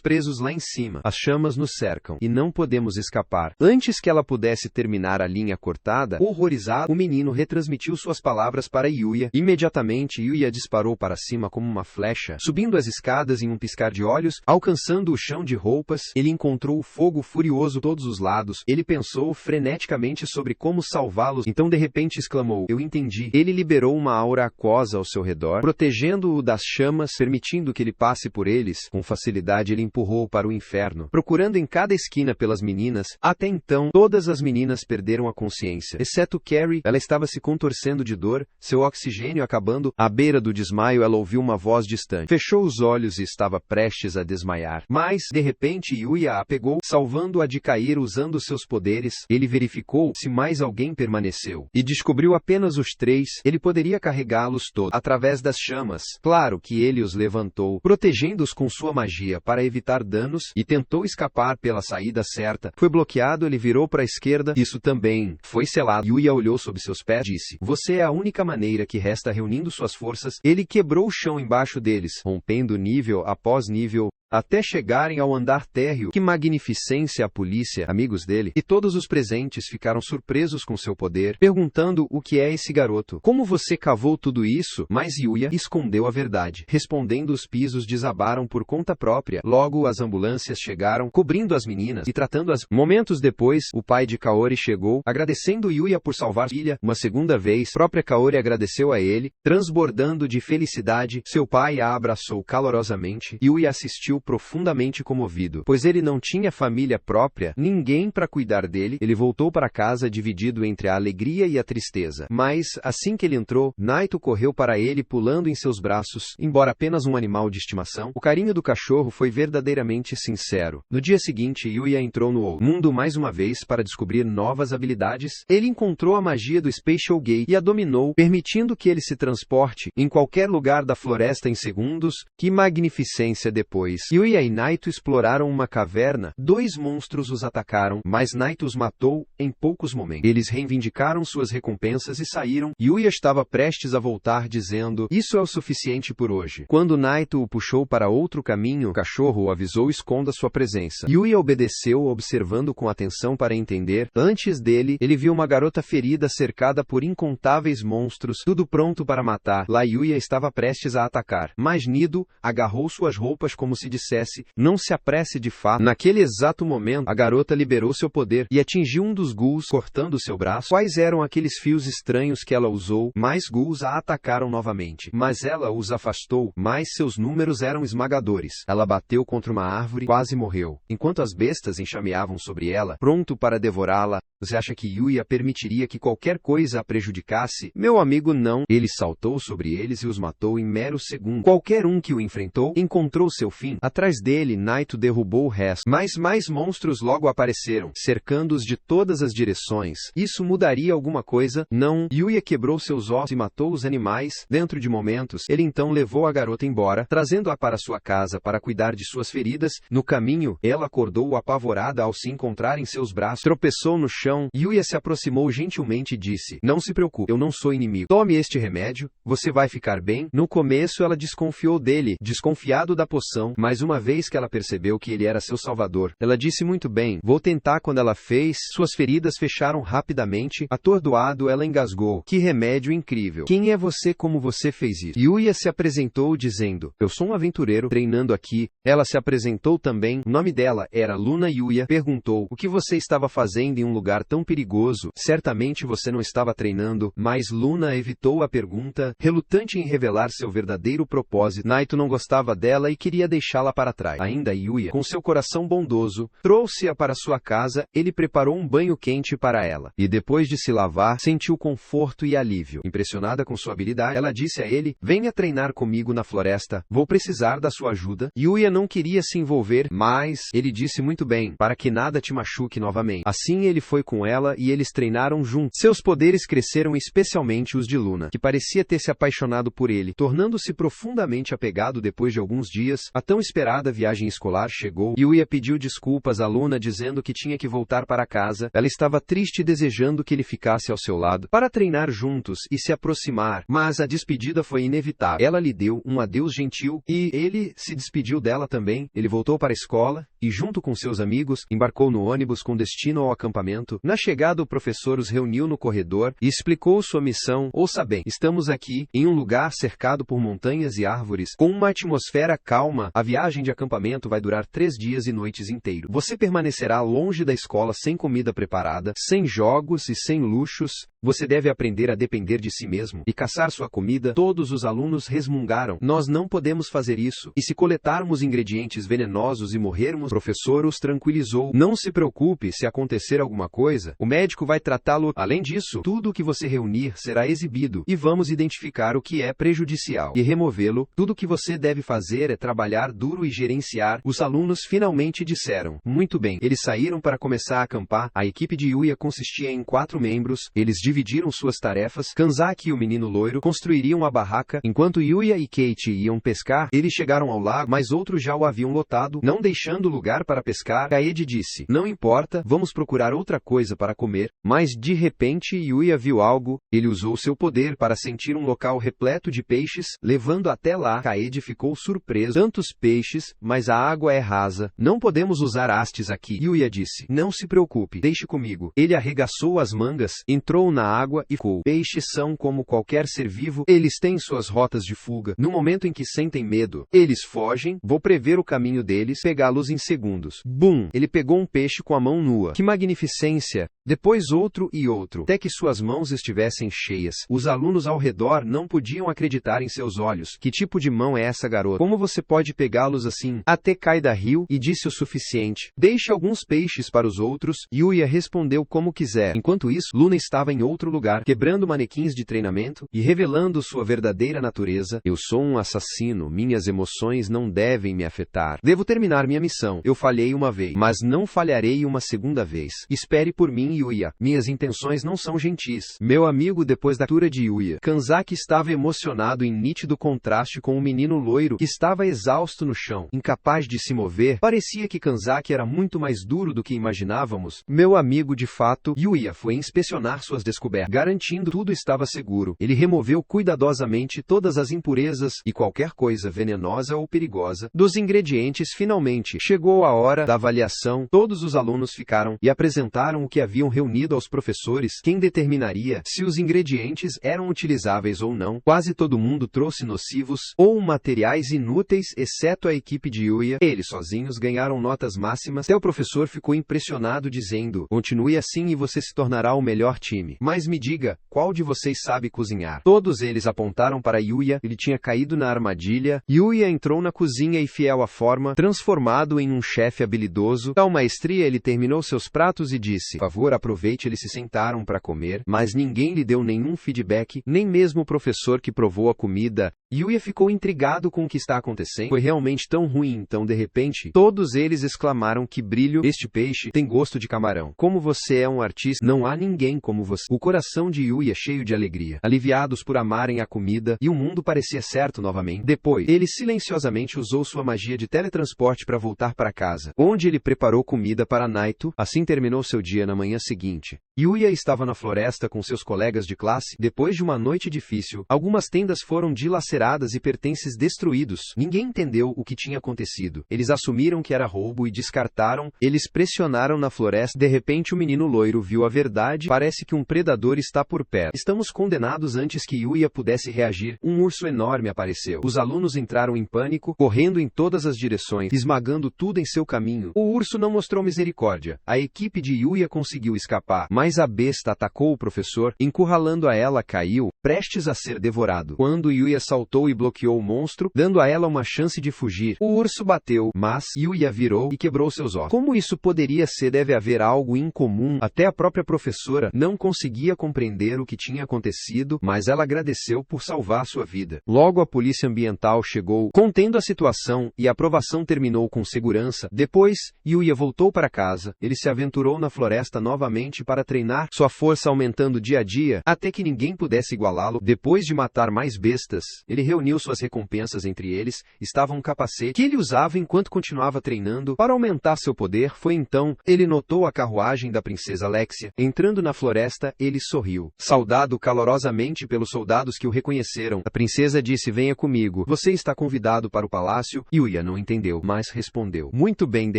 presos lá em cima. As chamas nos cercam e não podemos escapar." Antes que ela pudesse terminar a linha cortada, horrorizado, o menino retransmitiu suas palavras para Yuya. Imediatamente, Yuya disparou para cima como uma flecha, subindo as escadas em um piscar de olhos, alcançando o chão de roupas. Ele encontrou o fogo furioso a todos os lados. Ele pensou freneticamente sobre como salvá-los. Então de repente exclamou: "Eu entendi." Ele liberou uma aura aquosa ao seu redor, protegendo-o das chamas, permitindo que ele passe por eles. Com facilidade ele empurrou-o para o inferno, procurando em cada esquina pelas meninas. Até então, todas as meninas perderam a consciência, exceto Carrie. Ela estava se contorcendo de dor, seu oxigênio acabando. À beira do desmaio, ela ouviu uma voz distante. Fechou os olhos e estava prestes a desmaiar. Mas, de repente, Yuya a pegou, salvando-a de cair usando seus poderes. Ele verificou se mais alguém permaneceu e descobriu apenas os três. Ele poderia carregá-los todos através das chamas. Claro que ele os levantou, protegendo-os com sua magia para evitar danos, e tentou escapar pela saída certa. Foi bloqueado. Ele virou para a esquerda. Isso também foi selado. Yuya olhou sob seus pés e disse: "Você é a única maneira que resta." Reunindo suas forças, ele quebrou o chão embaixo deles, rompendo nível após nível, até chegarem ao andar térreo. Que magnificência! A polícia, amigos dele, e todos os presentes ficaram surpresos com seu poder, perguntando: "O que é esse garoto? Como você cavou tudo isso?" Mas Yuya escondeu a verdade. Respondendo, os pisos desabaram por conta própria. Logo as ambulâncias chegaram, cobrindo as meninas e tratando-as. Momentos depois, o pai de Kaori chegou, agradecendo Yuya por salvar a filha. Uma segunda vez, própria Kaori agradeceu a ele, transbordando de felicidade. Seu pai a abraçou calorosamente. Yuya assistiu profundamente comovido, pois ele não tinha família própria, ninguém para cuidar dele. Ele voltou para casa dividido entre a alegria e a tristeza. Mas, assim que ele entrou, Naito correu para ele pulando em seus braços. Embora apenas um animal de estimação, o carinho do cachorro foi verdadeiramente sincero. No dia seguinte, Yuya entrou no mundo mais uma vez para descobrir novas habilidades. Ele encontrou a magia do Spatial Gate e a dominou, permitindo que ele se transporte em qualquer lugar da floresta em segundos. Que magnificência! Depois, Yuya e Naito exploraram uma caverna. Dois monstros os atacaram, mas Naito os matou em poucos momentos. Eles reivindicaram suas recompensas e saíram. Yuya estava prestes a voltar, dizendo: "Isso é o suficiente por hoje." Quando Naito o puxou para outro caminho, o cachorro o avisou: "Esconda sua presença." Yuya obedeceu, observando com atenção para entender. Antes dele, ele viu uma garota ferida cercada por incontáveis monstros, tudo pronto para matar. Lá Yuya estava prestes a atacar, mas Nido agarrou suas roupas como se dissesse: "Não se apresse." De fato, naquele exato momento, a garota liberou seu poder e atingiu um dos ghouls, cortando seu braço. Quais eram aqueles fios estranhos que ela usou? Mais ghouls a atacaram novamente, mas ela os afastou, mas seus números eram esmagadores. Ela bateu contra uma árvore, quase morreu, enquanto as bestas enxameavam sobre ela, pronto para devorá-la. Você acha que Yuya permitiria que qualquer coisa a prejudicasse? Meu amigo, não. Ele saltou sobre eles e os matou em mero segundo. Qualquer um que o enfrentou encontrou seu fim. Atrás dele, Naito derrubou o resto, mas mais monstros logo apareceram, cercando-os de todas as direções. Isso mudaria alguma coisa? Não. Yuya quebrou seus ossos e matou os animais. Dentro de momentos, ele então levou a garota embora, trazendo-a para sua casa para cuidar de suas feridas. No caminho, ela acordou apavorada ao se encontrar em seus braços. Tropeçou no chão. Yuya se aproximou gentilmente e disse: "Não se preocupe, eu não sou inimigo. Tome este remédio, você vai ficar bem." No começo ela desconfiou dele, desconfiado da poção, mas mas uma vez que ela percebeu que ele era seu salvador, ela disse muito bem, vou tentar. Quando ela fez, suas feridas fecharam rapidamente. Atordoado, ela engasgou. Que remédio incrível. Quem é você? Como você fez isso? Yuya se apresentou dizendo, eu sou um aventureiro treinando aqui. Ela se apresentou também. O nome dela era Luna. Yuya perguntou, o que você estava fazendo em um lugar tão perigoso? Certamente você não estava treinando, mas Luna evitou a pergunta, relutante em revelar seu verdadeiro propósito. Naito não gostava dela e queria deixá-la para trás. Ainda Yuya, com seu coração bondoso, trouxe-a para sua casa. Ele preparou um banho quente para ela, e depois de se lavar, sentiu conforto e alívio. Impressionada com sua habilidade, ela disse a ele, venha treinar comigo na floresta, vou precisar da sua ajuda. Yuya não queria se envolver, mas ele disse muito bem, para que nada te machuque novamente. Assim ele foi com ela e eles treinaram juntos. Seus poderes cresceram, especialmente os de Luna, que parecia ter se apaixonado por ele, tornando-se profundamente apegado. Depois de alguns dias, a tão esperada viagem escolar chegou. Yuya pediu desculpas a Luna dizendo que tinha que voltar para casa. Ela estava triste, desejando que ele ficasse ao seu lado para treinar juntos e se aproximar, mas a despedida foi inevitável. Ela lhe deu um adeus gentil e ele se despediu dela também. Ele voltou para a escola e, junto com seus amigos, embarcou no ônibus com destino ao acampamento. Na chegada, o professor os reuniu no corredor e explicou sua missão. Ouça bem, estamos aqui, em um lugar cercado por montanhas e árvores, com uma atmosfera calma. A viagem de acampamento vai durar 3 dias e noites inteiros. Você permanecerá longe da escola, sem comida preparada, sem jogos e sem luxos. Você deve aprender a depender de si mesmo e caçar sua comida. Todos os alunos resmungaram. Nós não podemos fazer isso. E se coletarmos ingredientes venenosos e morrermos? O professor os tranquilizou. Não se preocupe, se acontecer alguma coisa, o médico vai tratá-lo. Além disso, tudo o que você reunir será exibido e vamos identificar o que é prejudicial e removê-lo. Tudo o que você deve fazer é trabalhar duro e gerenciar. Os alunos finalmente disseram, muito bem. Eles saíram para começar a acampar. A equipe de Yuya consistia em 4 membros. Eles dividiram suas tarefas. Kanzaki e o menino loiro construiriam a barraca, enquanto Yuya e Keiichi iam pescar. Eles chegaram ao lago, mas outros já o haviam lotado, não deixando lugar para pescar. Kaede disse, não importa, vamos procurar outra coisa para comer. Mas de repente Yuya viu algo. Ele usou seu poder para sentir um local repleto de peixes, levando até lá. Kaede ficou surpreso. Tantos peixes, mas a água é rasa. Não podemos usar hastes aqui. Yuya disse, não se preocupe, deixe comigo. Ele arregaçou as mangas, entrou na água e ficou. Peixes são como qualquer ser vivo, eles têm suas rotas de fuga. No momento em que sentem medo, eles fogem. Vou prever o caminho deles, pegá-los em segundos. Bum! Ele pegou um peixe com a mão nua. Que magnificência! Depois outro e outro, até que suas mãos estivessem cheias. Os alunos ao redor não podiam acreditar em seus olhos. Que tipo de mão é essa, garota? Como você pode pegá-los assim? Até Kaida riu e disse o suficiente. Deixe alguns peixes para os outros. Yuya respondeu como quiser. Enquanto isso, Luna estava em outro lugar, quebrando manequins de treinamento e revelando sua verdadeira natureza. Eu sou um assassino. Minhas emoções não devem me afetar. Devo terminar minha missão. Eu falhei uma vez, mas não falharei uma segunda vez. Espere por mim, Yuya. Minhas intenções não são gentis. Meu amigo, depois da captura de Yuya, Kanzaki estava emocionado em nítido contraste com o menino loiro, que estava exausto no chão, incapaz de se mover. Parecia que Kanzaki era muito mais duro do que imaginávamos. Meu amigo, de fato, Yuya foi inspecionar suas descobertas, garantindo tudo estava seguro. Ele removeu cuidadosamente todas as impurezas e qualquer coisa venenosa ou perigosa dos ingredientes. Finalmente, chegou a hora da avaliação. Todos os alunos ficaram e apresentaram o que haviam reunido aos professores, quem determinaria se os ingredientes eram utilizáveis ou não. Quase todo mundo trouxe nocivos ou materiais inúteis, exceto a equipe de Yuya. Eles sozinhos ganharam notas máximas. Até o professor ficou impressionado, dizendo, continue assim e você se tornará o melhor time. Mas me diga, qual de vocês sabe cozinhar? Todos eles apontaram para Yuya. Ele tinha caído na armadilha. Yuya entrou na cozinha e, fiel à forma, transformado em um chefe habilidoso. Com maestria ele terminou seus pratos e disse, por favor, aproveite. Eles se sentaram para comer, mas ninguém lhe deu nenhum feedback, nem mesmo o professor que provou a comida. Yuya ficou intrigado com o que está acontecendo. Foi realmente tão ruim. Então, de repente, todos eles exclamaram, que brilho! Este peixe tem gosto de camarão. Como você é um artista, não há ninguém como você. O coração de Yuya cheio de alegria, aliviados por amarem a comida, e o mundo parecia certo novamente. Depois, ele silenciosamente usou sua magia de teletransporte para voltar para casa, onde ele preparou comida para Naito. Assim terminou seu dia. Na manhã seguinte, Yuya estava na floresta com seus colegas de classe. Depois de uma noite difícil, algumas tendas foram dilaceradas e pertences destruídos. Ninguém entendeu o que tinha acontecido. Eles assumiram que era roubo e descartaram. Eles pressionaram na floresta. De repente o menino loiro viu a verdade. Parece que um predador está por perto. Estamos condenados. Antes que Yuya pudesse reagir, um urso enorme apareceu. Os alunos entraram em pânico, correndo em todas as direções, esmagando tudo em seu caminho. O urso não mostrou misericórdia. A equipe de Yuya conseguiu escapar, mas a besta atacou o professor, encurralando a ela. Caiu, prestes a ser devorado. Quando Yuya saltou e bloqueou o monstro, dando a ela uma chance de fugir, o urso bateu, mas Yuya virou e quebrou seus ossos. Como isso poderia ser? Deve haver algo incomum. Até a própria professora não conseguia compreender o que tinha acontecido, mas ela agradeceu por salvar sua vida. Logo a polícia ambiental chegou, contendo a situação, e a provação terminou com segurança. Depois, Yuya voltou para casa. Ele se aventurou na floresta novamente para treinar, sua força aumentando dia a dia, até que ninguém pudesse igualá-lo. Depois de matar mais bestas, ele reuniu suas recompensas. Entre eles estava um capacete que ele usava enquanto continuava treinando para aumentar seu poder. Foi então ele notou a carruagem da princesa Alexia. Entrando na floresta, ele sorriu, saudado calorosamente pelos soldados que o reconheceram. A princesa disse: venha comigo, você está convidado para o palácio. Yuya não entendeu, mas respondeu: muito bem. De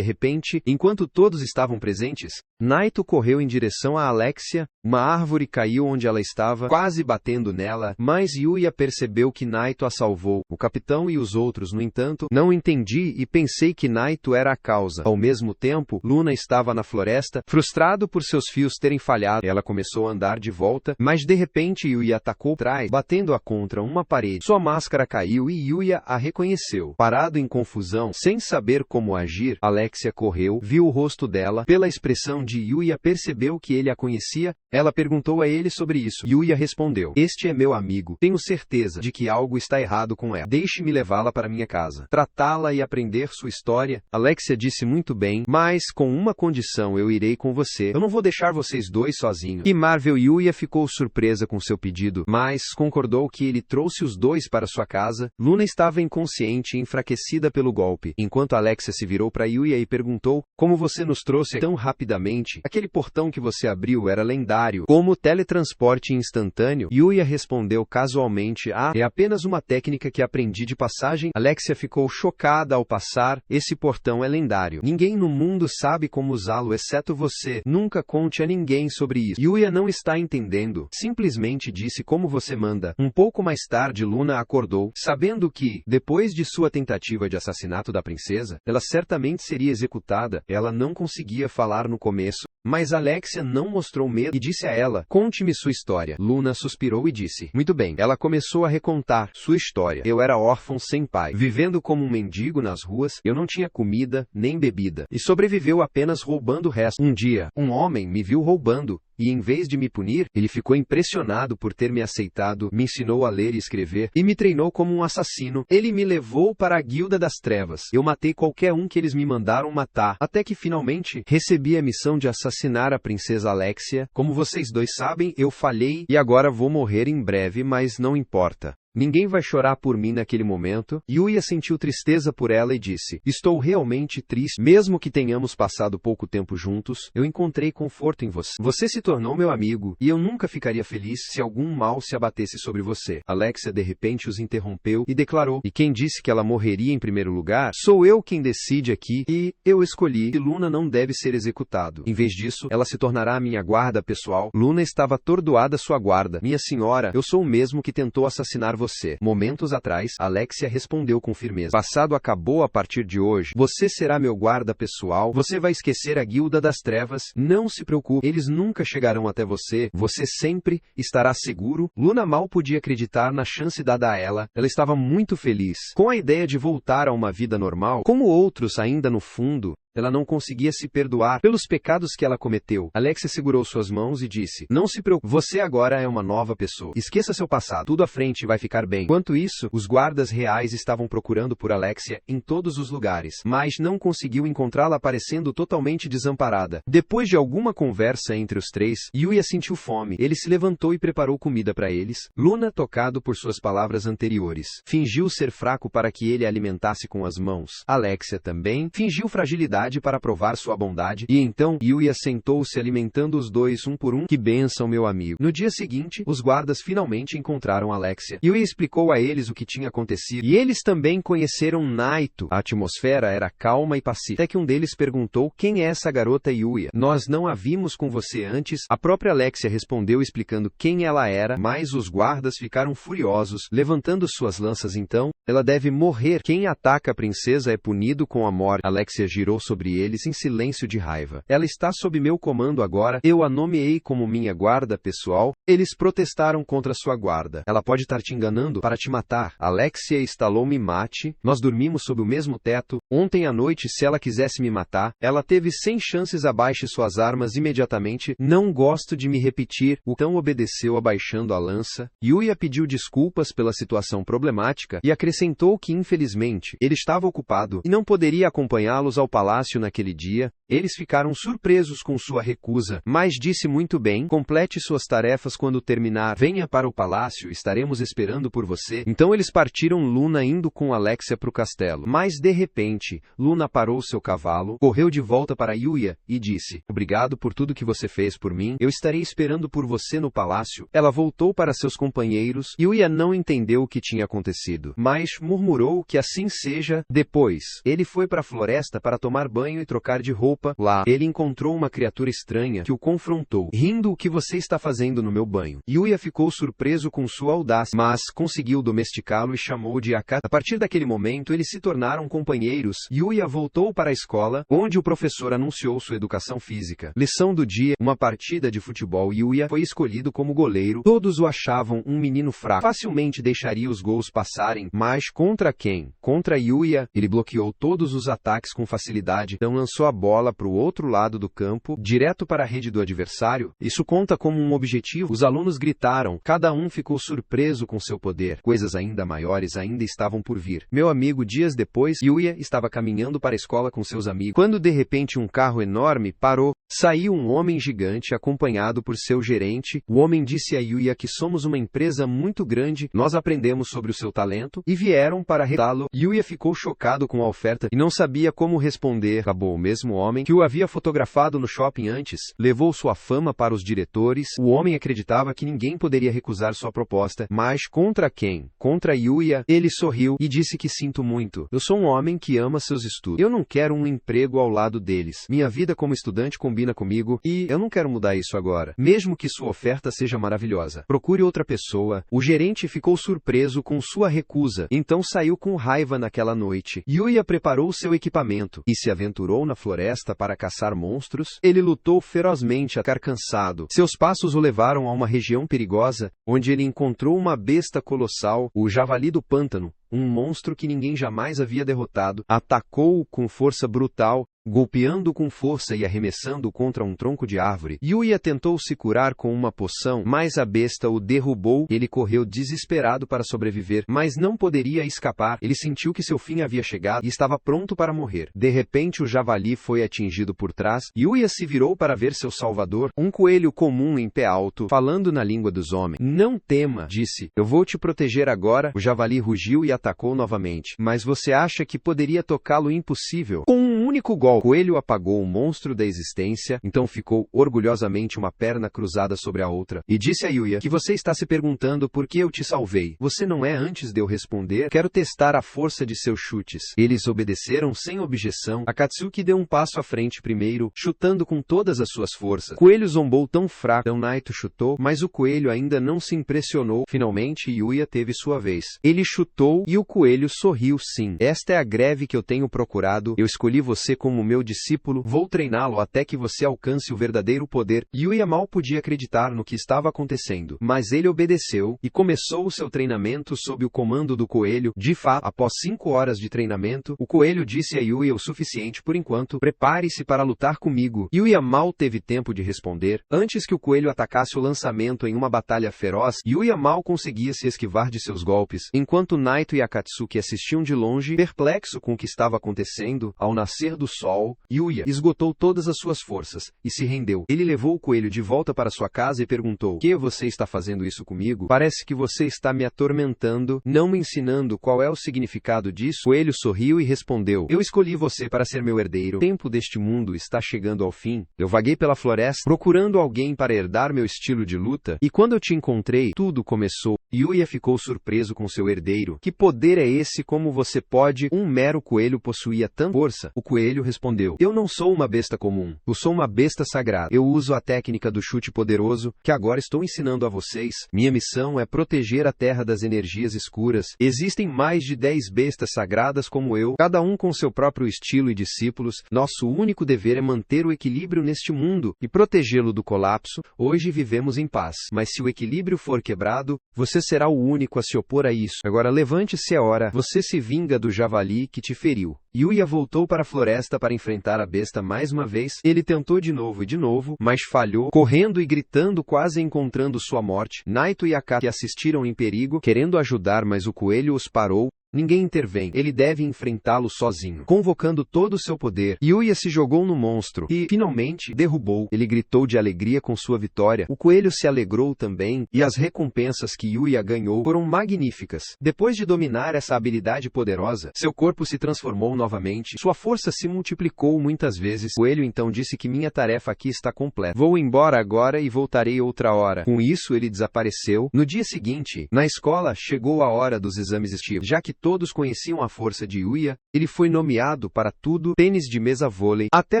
repente, enquanto todos estavam presentes, Naito correu em direção a Alexia. Uma árvore caiu onde ela estava, quase batendo nela, mas Yuya percebeu que Naito a salvou. O capitão e os outros, no entanto, não entendi e pensei que Naito era a causa. Ao mesmo tempo, Luna estava na floresta, frustrado por seus fios terem falhado. Ela começou a andar de volta, mas de repente Yuya atacou trás, batendo-a contra uma parede. Sua máscara caiu e Yuya a reconheceu. Parado em confusão, sem saber como agir, Alexia correu, viu o rosto dela. Pela expressão de Yuya, percebeu que ele a conhecia. Ela perguntou a ele sobre isso. Yuya respondeu: este é meu amigo. Tenho certeza de que algo está errado com ela. Deixe-me levá-la para minha casa, tratá-la e aprender sua história. Alexia disse: muito bem, mas com uma condição: eu irei com você. Eu não vou deixar vocês dois sozinhos. E Marvel. Yuya ficou surpresa com seu pedido, mas concordou que ele trouxe os dois para sua casa. Luna estava inconsciente e enfraquecida pelo golpe, enquanto Alexia se virou para Yuya e perguntou: como você nos trouxe tão rapidamente? Aquele portão que você abriu era lendário, como teletransporte instantâneo. Yuya respondeu casualmente: é apenas uma técnica que aprendi de passagem. Alexia ficou chocada ao passar: esse portão é lendário. Ninguém no mundo sabe como usá-lo exceto você. Nunca conte a ninguém sobre isso. Yuya não está entendendo. Simplesmente disse como você manda. Um pouco mais tarde, Luna acordou, sabendo que, depois de sua tentativa de assassinato da princesa, ela certamente seria executada. Ela não conseguia falar no começo, mas Alexia não mostrou medo e disse a ela: conte-me sua história. Luna suspirou e disse: muito bem. Ela começou a recontar sua história. Eu era órfão sem pai, vivendo como um mendigo nas ruas. Eu não tinha comida, nem bebida, e sobreviveu apenas roubando o resto. Um dia, um homem me viu roubando, e em vez de me punir, ele ficou impressionado por ter me aceitado, me ensinou a ler e escrever, e me treinou como um assassino. Ele me levou para a Guilda das Trevas. Eu matei qualquer um que eles me mandaram matar, até que finalmente recebi a missão de assassinar a princesa Alexia. Como vocês dois sabem, eu falhei, e agora vou morrer em breve, mas não importa. Ninguém vai chorar por mim naquele momento. Yuya sentiu tristeza por ela e disse: estou realmente triste. Mesmo que tenhamos passado pouco tempo juntos, eu encontrei conforto em você. Você se tornou meu amigo, e eu nunca ficaria feliz se algum mal se abatesse sobre você. Alexia de repente os interrompeu e declarou: e quem disse que ela morreria em primeiro lugar? Sou eu quem decide aqui, e eu escolhi que Luna não deve ser executado. Em vez disso, ela se tornará minha guarda pessoal. Luna estava atordoada. Sua guarda: minha senhora, eu sou o mesmo que tentou assassinar você. Momentos atrás, Alexia respondeu com firmeza: passado acabou. A partir de hoje, você será meu guarda pessoal. Você vai esquecer a Guilda das Trevas. Não se preocupe, eles nunca chegarão até você. Você sempre estará seguro. Luna mal podia acreditar na chance dada a ela. Ela estava muito feliz com a ideia de voltar a uma vida normal. Como outros, ainda no fundo, ela não conseguia se perdoar pelos pecados que ela cometeu. Alexia segurou suas mãos e disse: não se preocupe, você agora é uma nova pessoa. Esqueça seu passado, tudo à frente vai ficar bem. Enquanto isso, os guardas reais estavam procurando por Alexia em todos os lugares, mas não conseguiu encontrá-la, parecendo totalmente desamparada. Depois de alguma conversa entre os três, Yuya sentiu fome. Ele se levantou e preparou comida para eles. Luna, tocado por suas palavras anteriores, fingiu ser fraco para que ele a alimentasse com as mãos. Alexia também fingiu fragilidade habilidade para provar sua bondade, e então, Yuya sentou-se alimentando os dois um por um. Que bênção, meu amigo. No dia seguinte, os guardas finalmente encontraram Alexia. Yuya explicou a eles o que tinha acontecido, e eles também conheceram Naito. A atmosfera era calma e pacífica, até que um deles perguntou: quem é essa garota Yuya? Nós não a vimos com você antes. A própria Alexia respondeu explicando quem ela era, mas os guardas ficaram furiosos, levantando suas lanças. Então, ela deve morrer. Quem ataca a princesa é punido com a morte. Alexia girou sobre eles em silêncio de raiva. Ela está sob meu comando agora. Eu a nomeei como minha guarda pessoal. Eles protestaram contra sua guarda. Ela pode estar te enganando para te matar. Alexia estalou: me mate. Nós dormimos sob o mesmo teto. Ontem à noite, se ela quisesse me matar, ela teve 100 chances. Abaixe suas armas imediatamente. Não gosto de me repetir. O cão obedeceu abaixando a lança. Yuya pediu desculpas pela situação problemática e acrescentou que infelizmente ele estava ocupado e não poderia acompanhá-los ao palácio naquele dia. Eles ficaram surpresos com sua recusa, mas disse: muito bem, complete suas tarefas quando terminar. Venha para o palácio, estaremos esperando por você. Então eles partiram, Luna indo com Alexia para o castelo. Mas de repente, Luna parou seu cavalo, correu de volta para Yuya e disse: obrigado por tudo que você fez por mim. Eu estarei esperando por você no palácio. Ela voltou para seus companheiros. Yuya não entendeu o que tinha acontecido, mas murmurou que assim seja. Depois, ele foi para a floresta para tomar banho e trocar de roupa. Lá, ele encontrou uma criatura estranha que o confrontou, rindo: o que você está fazendo no meu banho? Yuya ficou surpreso com sua audácia, mas conseguiu domesticá-lo e chamou de Akata. A partir daquele momento, eles se tornaram companheiros. Yuya voltou para a escola, onde o professor anunciou sua educação física. Lição do dia: uma partida de futebol. Yuya foi escolhido como goleiro. Todos o achavam um menino fraco. Facilmente deixaria os gols passarem, mas contra quem? Contra Yuya. Ele bloqueou todos os ataques com facilidade, então lançou a bola para o outro lado do campo, direto para a rede do adversário. Isso conta como um objetivo. Os alunos gritaram. Cada um ficou surpreso com seu poder. Coisas ainda maiores ainda estavam por vir. Meu amigo, dias depois, Yuya estava caminhando para a escola com seus amigos, quando de repente um carro enorme parou. Saiu um homem gigante acompanhado por seu gerente. O homem disse a Yuya que somos uma empresa muito grande, nós aprendemos sobre o seu talento e vieram para retá-lo. Yuya ficou chocado com a oferta e não sabia como responder. Acabou. O mesmo homem que o havia fotografado no shopping antes levou sua fama para os diretores. O homem acreditava que ninguém poderia recusar sua proposta, mas contra quem? Contra Yuya. Ele sorriu e disse que sinto muito. Eu sou um homem que ama seus estudos. Eu não quero um emprego ao lado deles. Minha vida como estudante combina comigo e eu não quero mudar isso agora, mesmo que sua oferta seja maravilhosa. Procure outra pessoa. O gerente ficou surpreso com sua recusa, então saiu com raiva naquela noite. Yuya preparou seu equipamento e se aventurou na floresta para caçar monstros. Ele lutou ferozmente até ficar cansado. Seus passos o levaram a uma região perigosa, onde ele encontrou uma besta colossal, o javali do pântano, um monstro que ninguém jamais havia derrotado. Atacou-o com força brutal, golpeando com força e arremessando contra um tronco de árvore. Yuya tentou se curar com uma poção, mas a besta o derrubou. Ele correu desesperado para sobreviver, mas não poderia escapar. Ele sentiu que seu fim havia chegado e estava pronto para morrer. De repente, o javali foi atingido por trás. Yuya se virou para ver seu salvador, um coelho comum em pé alto, falando na língua dos homens. Não tema, disse. Eu vou te proteger agora. O javali rugiu e atacou novamente. Mas você acha que poderia tocá-lo? Impossível. Com um único golpe, o coelho apagou o monstro da existência, então ficou orgulhosamente uma perna cruzada sobre a outra, e disse a Yuya que você está se perguntando por que eu te salvei. Você não é? Antes de eu responder, quero testar a força de seus chutes. Eles obedeceram sem objeção. Akatsuki deu um passo à frente primeiro, chutando com todas as suas forças. O coelho zombou tão fraco, então Naito chutou, mas o coelho ainda não se impressionou. Finalmente, Yuya teve sua vez. Ele chutou e o coelho sorriu. Sim, esta é a greve que eu tenho procurado. Eu escolhi você como meu discípulo, vou treiná-lo até que você alcance o verdadeiro poder. Yuya mal podia acreditar no que estava acontecendo, mas ele obedeceu e começou o seu treinamento sob o comando do coelho. De fato, após 5 horas de treinamento, o coelho disse a Yuya o suficiente por enquanto. Prepare-se para lutar comigo. Yuya mal teve tempo de responder. Antes que o coelho atacasse o lançamento em uma batalha feroz, Yuya mal conseguia se esquivar de seus golpes, enquanto Naito e Akatsuki assistiam de longe, perplexo com o que estava acontecendo. Ao nascer do sol, sol. Yuya esgotou todas as suas forças e se rendeu. Ele levou o coelho de volta para sua casa e perguntou: "Que você está fazendo isso comigo? Parece que você está me atormentando, não me ensinando qual é o significado disso." O coelho sorriu e respondeu: "Eu escolhi você para ser meu herdeiro. O tempo deste mundo está chegando ao fim. Eu vaguei pela floresta procurando alguém para herdar meu estilo de luta, e quando eu te encontrei, tudo começou." Yuya ficou surpreso com seu herdeiro. "Que poder é esse? Como você pode? Um mero coelho possuía tanta força?" O coelho respondeu: "Eu não sou uma besta comum. Eu sou uma besta sagrada. Eu uso a técnica do chute poderoso, que agora estou ensinando a vocês. Minha missão é proteger a terra das energias escuras. Existem mais de 10 bestas sagradas como eu, cada um com seu próprio estilo e discípulos. Nosso único dever é manter o equilíbrio neste mundo e protegê-lo do colapso. Hoje vivemos em paz, mas se o equilíbrio for quebrado, você será o único a se opor a isso. Agora levante-se, é hora. Você se vinga do javali que te feriu." Yuya voltou para a floresta para enfrentar a besta mais uma vez. Ele tentou de novo, mas falhou, correndo e gritando, quase encontrando sua morte. Naito e Akata assistiram em perigo, querendo ajudar, mas o coelho os parou. Ninguém intervém. Ele deve enfrentá-lo sozinho. Convocando todo o seu poder, Yuya se jogou no monstro e, finalmente, derrubou. Ele gritou de alegria com sua vitória. O coelho se alegrou também, e as recompensas que Yuya ganhou foram magníficas. Depois de dominar essa habilidade poderosa, seu corpo se transformou novamente. Sua força se multiplicou muitas vezes. O coelho então disse que minha tarefa aqui está completa. Vou embora agora e voltarei outra hora. Com isso, ele desapareceu. No dia seguinte, na escola, chegou a hora dos exames estivos. Já que todos conheciam a força de Yuya, ele foi nomeado para tudo: tênis de mesa, vôlei, até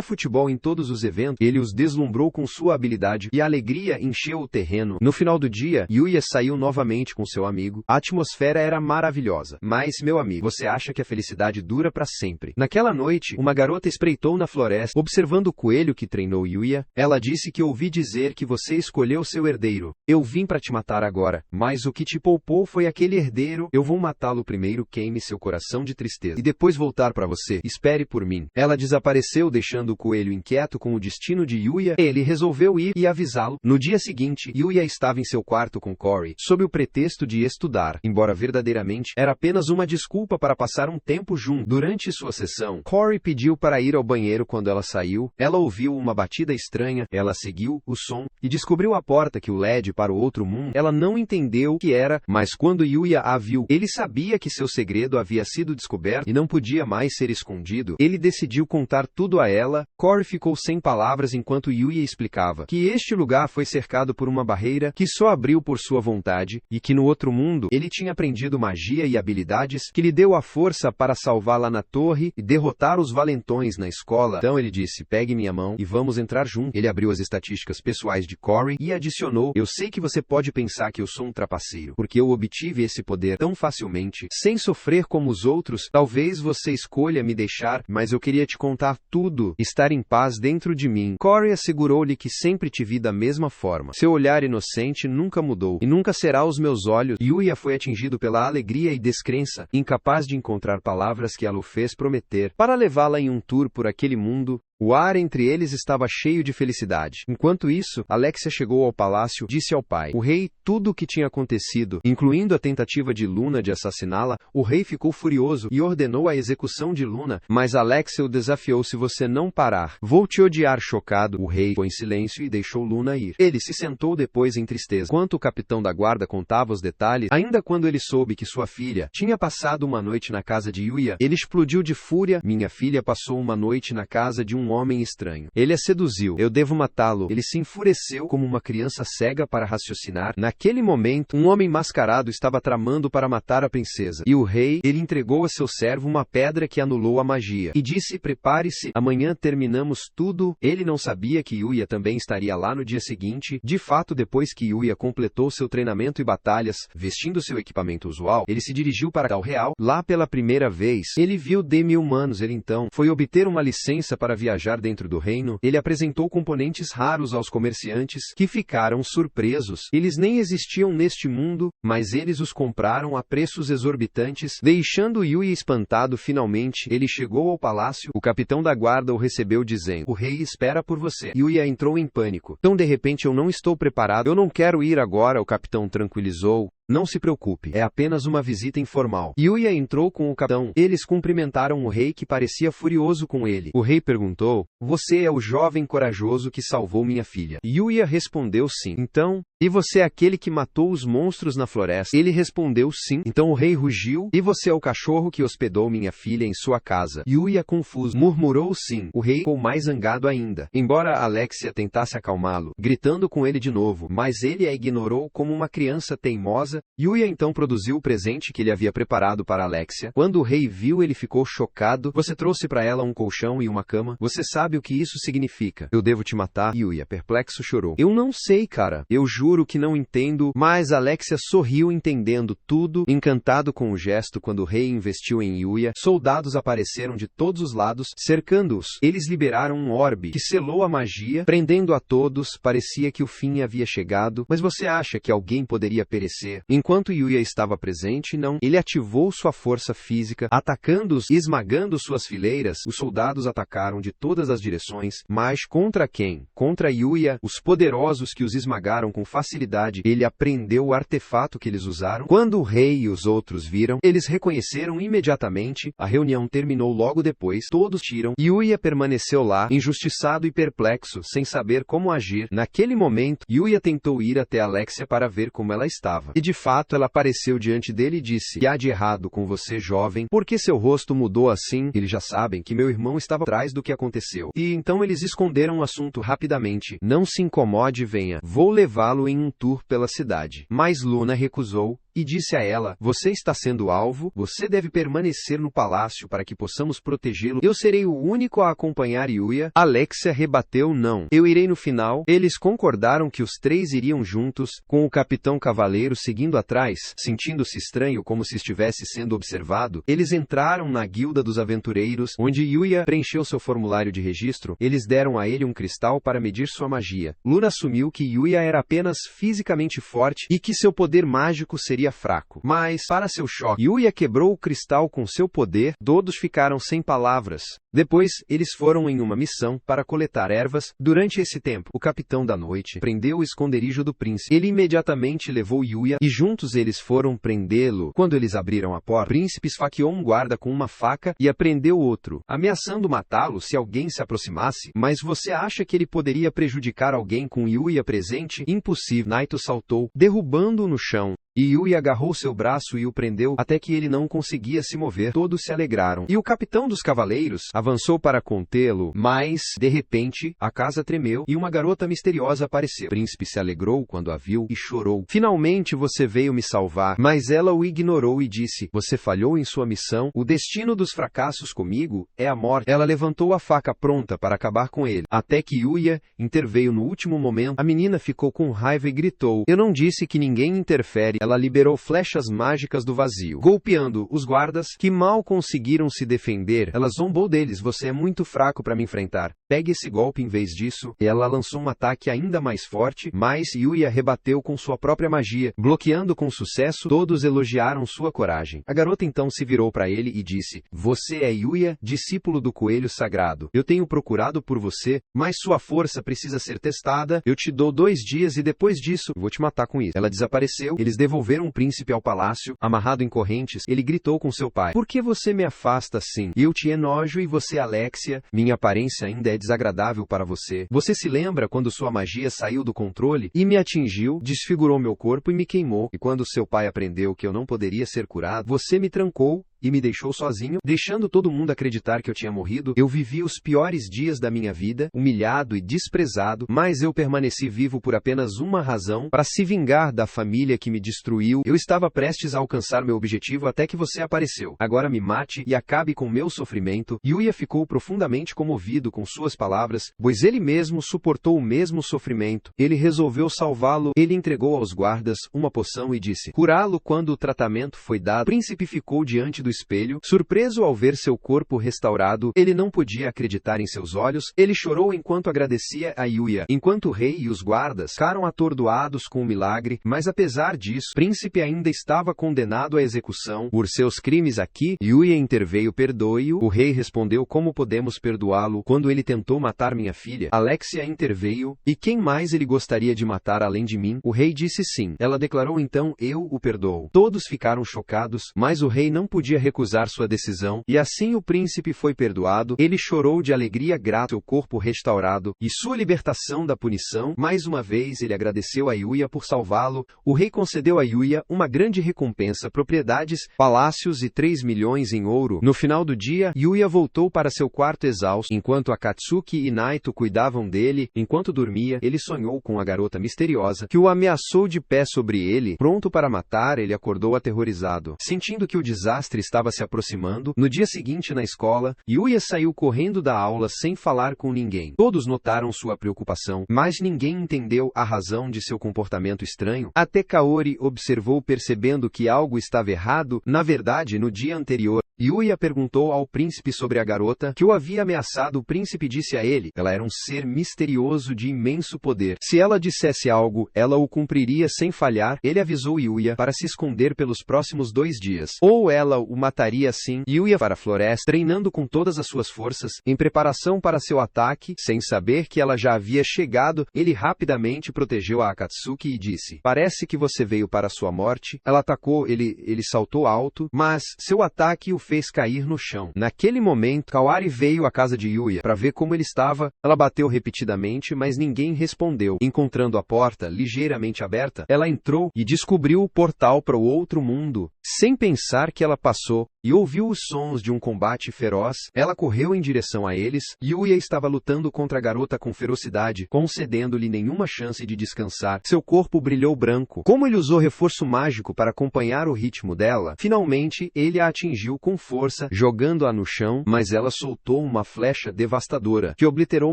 futebol. Em todos os eventos, ele os deslumbrou com sua habilidade, e a alegria encheu o terreno. No final do dia, Yuya saiu novamente com seu amigo. A atmosfera era maravilhosa. "Mas, meu amigo, você acha que a felicidade dura para sempre?" Naquela noite, uma garota espreitou na floresta, observando o coelho que treinou Yuya. Ela disse que ouvi dizer que você escolheu seu herdeiro. Eu vim para te matar agora, mas o que te poupou foi aquele herdeiro. Eu vou matá-lo primeiro. Queime seu coração de tristeza e depois voltar para você. Espere por mim." Ela desapareceu, deixando o coelho inquieto com o destino de Yuya. Ele resolveu ir e avisá-lo. No dia seguinte, Yuya estava em seu quarto com Corey, sob o pretexto de estudar, embora verdadeiramente era apenas uma desculpa para passar um tempo junto. Durante sua sessão, Corey pediu para ir ao banheiro. Quando ela saiu, ela ouviu uma batida estranha. Ela seguiu o som e descobriu a porta que o led para o outro mundo. Ela não entendeu o que era, mas quando Yuya a viu, ele sabia que seu segredo havia sido descoberto e não podia mais ser escondido. Ele decidiu contar tudo a ela. Corey ficou sem palavras enquanto Yuya explicava que este lugar foi cercado por uma barreira que só abriu por sua vontade, e que no outro mundo ele tinha aprendido magia e habilidades que lhe deu a força para salvá-la na torre e derrotar os valentões na escola. Então ele disse: "Pegue minha mão e vamos entrar juntos." Ele abriu as estatísticas pessoais de Corey e adicionou: "Eu sei que você pode pensar que eu sou um trapaceiro, porque eu obtive esse poder tão facilmente, sem sofrer como os outros. Talvez você escolha me deixar, mas eu queria te contar tudo, estar em paz dentro de mim." Corey assegurou-lhe que sempre te vi da mesma forma. Seu olhar inocente nunca mudou, e nunca será aos meus olhos. Yuya foi atingido pela alegria e descrença, incapaz de encontrar palavras que ela o fez prometer para levá-la em um tour por aquele mundo. O ar entre eles estava cheio de felicidade. Enquanto isso, Alexia chegou ao palácio, disse ao pai, o rei, tudo o que tinha acontecido, incluindo a tentativa de Luna de assassiná-la. O rei ficou furioso e ordenou a execução de Luna, mas Alexia o desafiou: "Se você não parar, vou te odiar." Chocado, o rei ficou em silêncio e deixou Luna ir. Ele se sentou depois em tristeza. Enquanto o capitão da guarda contava os detalhes, ainda quando ele soube que sua filha tinha passado uma noite na casa de Yuya, ele explodiu de fúria. "Minha filha passou uma noite na casa de um homem estranho. Ele a seduziu. Eu devo matá-lo." Ele se enfureceu como uma criança cega para raciocinar. Naquele momento, um homem mascarado estava tramando para matar a princesa. E o rei, ele entregou a seu servo uma pedra que anulou a magia. E disse: "Prepare-se, amanhã terminamos tudo." Ele não sabia que Yuya também estaria lá no dia seguinte. De fato, depois que Yuya completou seu treinamento e batalhas, vestindo seu equipamento usual, ele se dirigiu para Cal Real. Lá pela primeira vez, ele viu demi-humanos. Ele então foi obter uma licença para viajar dentro do reino. Ele apresentou componentes raros aos comerciantes, que ficaram surpresos. Eles nem existiam neste mundo, mas eles os compraram a preços exorbitantes, deixando Yuya espantado. Finalmente, ele chegou ao palácio. O capitão da guarda o recebeu dizendo: "O rei espera por você." Yuya entrou em pânico. "Então de repente eu não estou preparado. Eu não quero ir agora." O capitão tranquilizou: Não se preocupe, é apenas uma visita informal. Yuya entrou com o capitão. Eles cumprimentaram o rei, que parecia furioso com ele. O rei perguntou: "Você é o jovem corajoso que salvou minha filha?" Yuya respondeu sim. "Então, e você é aquele que matou os monstros na floresta?" Ele respondeu sim. Então o rei rugiu: "E você é o cachorro que hospedou minha filha em sua casa?" Yuya, confuso, murmurou sim. O rei ficou mais zangado ainda. Embora Alexia tentasse acalmá-lo, gritando com ele de novo, mas ele a ignorou como uma criança teimosa. Yuya então produziu o presente que ele havia preparado para Alexia. Quando o rei viu, ele ficou chocado. "Você trouxe para ela um colchão e uma cama? Você sabe o que isso significa?" "Eu devo te matar?" Yuya, perplexo, chorou. "Eu não sei, cara. Eu juro que não entendo." Mas Alexia sorriu, entendendo tudo, encantado com o gesto. Quando o rei investiu em Yuya, soldados apareceram de todos os lados, cercando-os. Eles liberaram um orbe que selou a magia, prendendo a todos. Parecia que o fim havia chegado. Mas você acha que alguém poderia perecer? Enquanto Yuya estava presente, não. Ele ativou sua força física, atacando-os e esmagando suas fileiras. Os soldados atacaram de todas as direções, mas contra quem? Contra Yuya, os poderosos que os esmagaram com facilidade. Ele apreendeu o artefato que eles usaram. Quando o rei e os outros viram, eles reconheceram imediatamente. A reunião terminou logo depois. Todos tiram. Yuya permaneceu lá, injustiçado e perplexo, sem saber como agir. Naquele momento, Yuya tentou ir até Alexia para ver como ela estava. E de fato ela apareceu diante dele e disse: "Que há de errado com você, jovem? Por que seu rosto mudou assim?" "Eles já sabem que meu irmão estava atrás do que aconteceu." E então eles esconderam o assunto rapidamente. "Não se incomode, venha. Vou levá-lo em um tour pela cidade." Mas Luna recusou e disse a ela: "Você está sendo alvo, você deve permanecer no palácio para que possamos protegê-lo. Eu serei o único a acompanhar Yuya." Alexia rebateu: "Não. Eu irei no final." Eles concordaram que os três iriam juntos, com o capitão cavaleiro seguindo atrás. Sentindo-se estranho, como se estivesse sendo observado, eles entraram na guilda dos aventureiros, onde Yuya preencheu seu formulário de registro. Eles deram a ele um cristal para medir sua magia. Luna assumiu que Yuya era apenas fisicamente forte e que seu poder mágico seria fraco. Mas, para seu choque, Yuya quebrou o cristal com seu poder. Todos ficaram sem palavras. Depois, eles foram em uma missão para coletar ervas. Durante esse tempo, o capitão da noite prendeu o esconderijo do príncipe. Ele imediatamente levou Yuya e juntos eles foram prendê-lo. Quando eles abriram a porta, o príncipe esfaqueou um guarda com uma faca e apreendeu outro, ameaçando matá-lo se alguém se aproximasse. "Mas você acha que ele poderia prejudicar alguém com Yuya presente?" "Impossível." Naito saltou, derrubando-o no chão. E Yuya agarrou seu braço e o prendeu, até que ele não conseguia se mover. Todos se alegraram. E o capitão dos cavaleiros avançou para contê-lo, mas, de repente, a casa tremeu e uma garota misteriosa apareceu. O príncipe se alegrou quando a viu e chorou. "Finalmente você veio me salvar." Mas ela o ignorou e disse: "Você falhou em sua missão. O destino dos fracassos comigo é a morte." Ela levantou a faca pronta para acabar com ele, até que Yuya interveio no último momento. A menina ficou com raiva e gritou: "Eu não disse que ninguém interfere." Ela liberou flechas mágicas do vazio, golpeando os guardas, que mal conseguiram se defender. Ela zombou deles: "Você é muito fraco para me enfrentar. Pegue esse golpe em vez disso." Ela lançou um ataque ainda mais forte, mas Yuya rebateu com sua própria magia, bloqueando com sucesso. Todos elogiaram sua coragem. A garota então se virou para ele e disse: "Você é Yuya, discípulo do coelho sagrado. Eu tenho procurado por você, mas sua força precisa ser testada. Eu te dou 2 dias e depois disso, vou te matar com isso." Ela desapareceu. Eles devolveram o príncipe ao palácio, amarrado em correntes. Ele gritou com seu pai: "Por que você me afasta assim? Eu te enojo e você, Alexia, minha aparência ainda é desagradável para você. Você se lembra quando sua magia saiu do controle e me atingiu, desfigurou meu corpo e me queimou? E quando seu pai aprendeu que eu não poderia ser curado, você me trancou e me deixou sozinho, deixando todo mundo acreditar que eu tinha morrido. Eu vivi os piores dias da minha vida, humilhado e desprezado, mas eu permaneci vivo por apenas uma razão: para se vingar da família que me destruiu. Eu estava prestes a alcançar meu objetivo até que você apareceu. Agora me mate e acabe com meu sofrimento." Yuya ficou profundamente comovido com suas palavras, pois ele mesmo suportou o mesmo sofrimento. Ele resolveu salvá-lo. Ele entregou aos guardas uma poção e disse: "Curá-lo." Quando o tratamento foi dado, o príncipe ficou diante do espelho, surpreso ao ver seu corpo restaurado. Ele não podia acreditar em seus olhos. Ele chorou enquanto agradecia a Yuya, enquanto o rei e os guardas ficaram atordoados com o milagre, mas apesar disso, o príncipe ainda estava condenado à execução por seus crimes aqui. Yuya interveio: perdoe-o. O rei respondeu: como podemos perdoá-lo quando ele tentou matar minha filha? Alexia interveio: e quem mais ele gostaria de matar além de mim? O rei disse sim. Ela declarou: então eu o perdoo. Todos ficaram chocados, mas o rei não podia recusar sua decisão, e assim o príncipe foi perdoado. Ele chorou de alegria grato ao corpo restaurado e sua libertação da punição. Mais uma vez ele agradeceu a Yuya por salvá-lo. O rei concedeu a Yuya uma grande recompensa: propriedades, palácios e 3 milhões em ouro. No final do dia, Yuya voltou para seu quarto exausto, enquanto Akatsuki e Naito cuidavam dele. Enquanto dormia, ele sonhou com a garota misteriosa, que o ameaçou de pé sobre ele. Pronto para matar, ele acordou aterrorizado, sentindo que o desastre estava se aproximando. No dia seguinte na escola, Yuya saiu correndo da aula sem falar com ninguém. Todos notaram sua preocupação, mas ninguém entendeu a razão de seu comportamento estranho. Até Kaori observou, percebendo que algo estava errado. Na verdade, no dia anterior, Yuya perguntou ao príncipe sobre a garota que o havia ameaçado. O príncipe disse a ele: ela era um ser misterioso de imenso poder. Se ela dissesse algo, ela o cumpriria sem falhar. Ele avisou Yuya para se esconder pelos próximos 2 dias, ou ela o mataria assim. Yuya para a floresta, treinando com todas as suas forças, em preparação para seu ataque. Sem saber que ela já havia chegado, ele rapidamente protegeu a Akatsuki e disse: parece que você veio para sua morte. Ela atacou, ele saltou alto, mas seu ataque o fez cair no chão. Naquele momento, Kaori veio à casa de Yuya para ver como ele estava. Ela bateu repetidamente, mas ninguém respondeu. Encontrando a porta ligeiramente aberta, ela entrou e descobriu o portal para o outro mundo. Sem pensar que ela passou, e ouviu os sons de um combate feroz, ela correu em direção a eles. Yuya estava lutando contra a garota com ferocidade, concedendo-lhe nenhuma chance de descansar. Seu corpo brilhou branco. Como ele usou reforço mágico para acompanhar o ritmo dela, finalmente ele a atingiu com força, jogando-a no chão, mas ela soltou uma flecha devastadora, que obliterou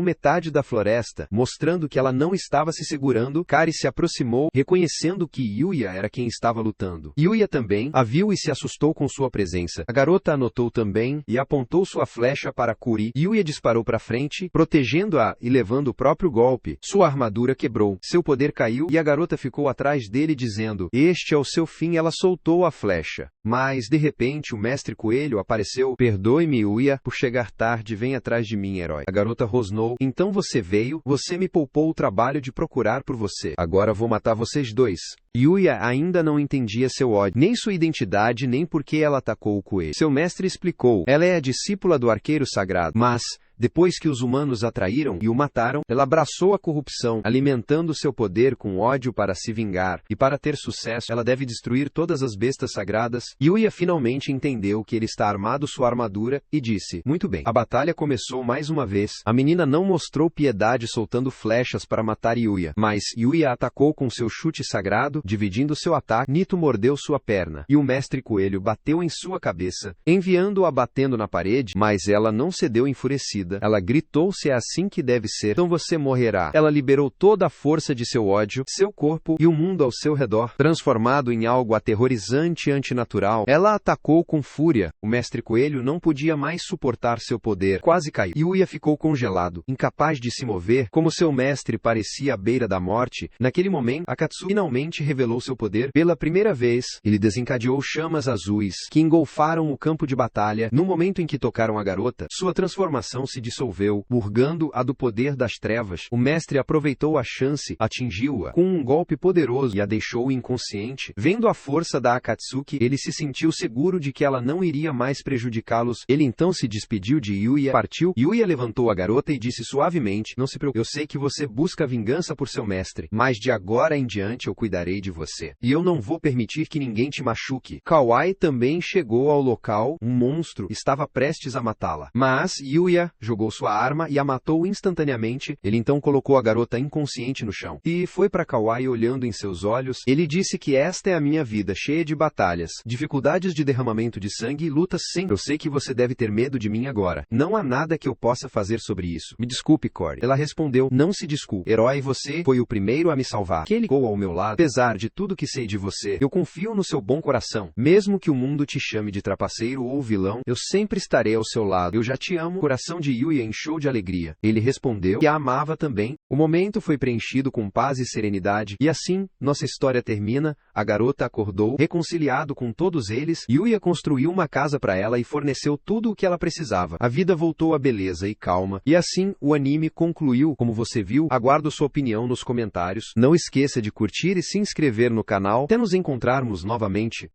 metade da floresta, mostrando que ela não estava se segurando. Kari se aproximou, reconhecendo que Yuya era quem estava lutando. Yuya também a viu e se assustou com sua presença. A garota a notou também e apontou sua flecha para Kuri. Yuya disparou para frente, protegendo-a e levando o próprio golpe. Sua armadura quebrou, seu poder caiu e a garota ficou atrás dele dizendo: este é o seu fim. Ela soltou a flecha, mas de repente o mestre coelho apareceu. Perdoe-me, Yuya, por chegar tarde. Vem atrás de mim, herói. A garota rosnou: então você veio? Você me poupou o trabalho de procurar por você. Agora vou matar vocês dois. Yuya ainda não entendia seu ódio, nem sua identidade, nem por que ela atacou o coelho. Seu mestre explicou: ela é a discípula do arqueiro sagrado, mas depois que os humanos a traíram e o mataram, ela abraçou a corrupção, alimentando seu poder com ódio para se vingar, e para ter sucesso, ela deve destruir todas as bestas sagradas. Yuya finalmente entendeu que ele está armado sua armadura, e disse: muito bem. A batalha começou mais uma vez. A menina não mostrou piedade soltando flechas para matar Yuya, mas Yuya atacou com seu chute sagrado, dividindo seu ataque. Nito mordeu sua perna, e o mestre coelho bateu em sua cabeça, enviando-a batendo na parede, mas ela não cedeu enfurecida. Ela gritou: se é assim que deve ser, então você morrerá. Ela liberou toda a força de seu ódio, seu corpo e o mundo ao seu redor, transformado em algo aterrorizante e antinatural. Ela atacou com fúria. O mestre coelho não podia mais suportar seu poder. Quase caiu. Yuya ficou congelado, incapaz de se mover, como seu mestre parecia à beira da morte. Naquele momento, Akatsuki finalmente revelou seu poder. Pela primeira vez, ele desencadeou chamas azuis, que engolfaram o campo de batalha. No momento em que tocaram a garota, sua transformação se dissolveu, purgando-a do poder das trevas. O mestre aproveitou a chance, atingiu-a com um golpe poderoso e a deixou inconsciente. Vendo a força da Akatsuki, ele se sentiu seguro de que ela não iria mais prejudicá-los. Ele então se despediu de Yuya, partiu. Yuya levantou a garota e disse suavemente: não se preocupe, eu sei que você busca vingança por seu mestre, mas de agora em diante eu cuidarei de você, e eu não vou permitir que ninguém te machuque. Kawai também chegou ao local. Um monstro estava prestes a matá-la, mas Yuya jogou sua arma e a matou instantaneamente. Ele então colocou a garota inconsciente no chão. E foi para Kawaii olhando em seus olhos. Ele disse que esta é a minha vida, cheia de batalhas, dificuldades de derramamento de sangue e lutas sempre. Eu sei que você deve ter medo de mim agora. Não há nada que eu possa fazer sobre isso. Me desculpe, Corey. Ela respondeu, não se desculpe. Herói, você foi o primeiro a me salvar. Que ele ficou ao meu lado. Apesar de tudo que sei de você, eu confio no seu bom coração. Mesmo que o mundo te chame de trapaceiro ou vilão, eu sempre estarei ao seu lado. Eu já te amo. O coração de Yuya encheu de alegria. Ele respondeu que a amava também. O momento foi preenchido com paz e serenidade. E assim, nossa história termina. A garota acordou, reconciliado com todos eles. Yuya construiu uma casa para ela e forneceu tudo o que ela precisava. A vida voltou à beleza e calma. E assim, o anime concluiu. Como você viu, aguardo sua opinião nos comentários. Não esqueça de curtir e se inscrever no canal. Até nos encontrarmos novamente.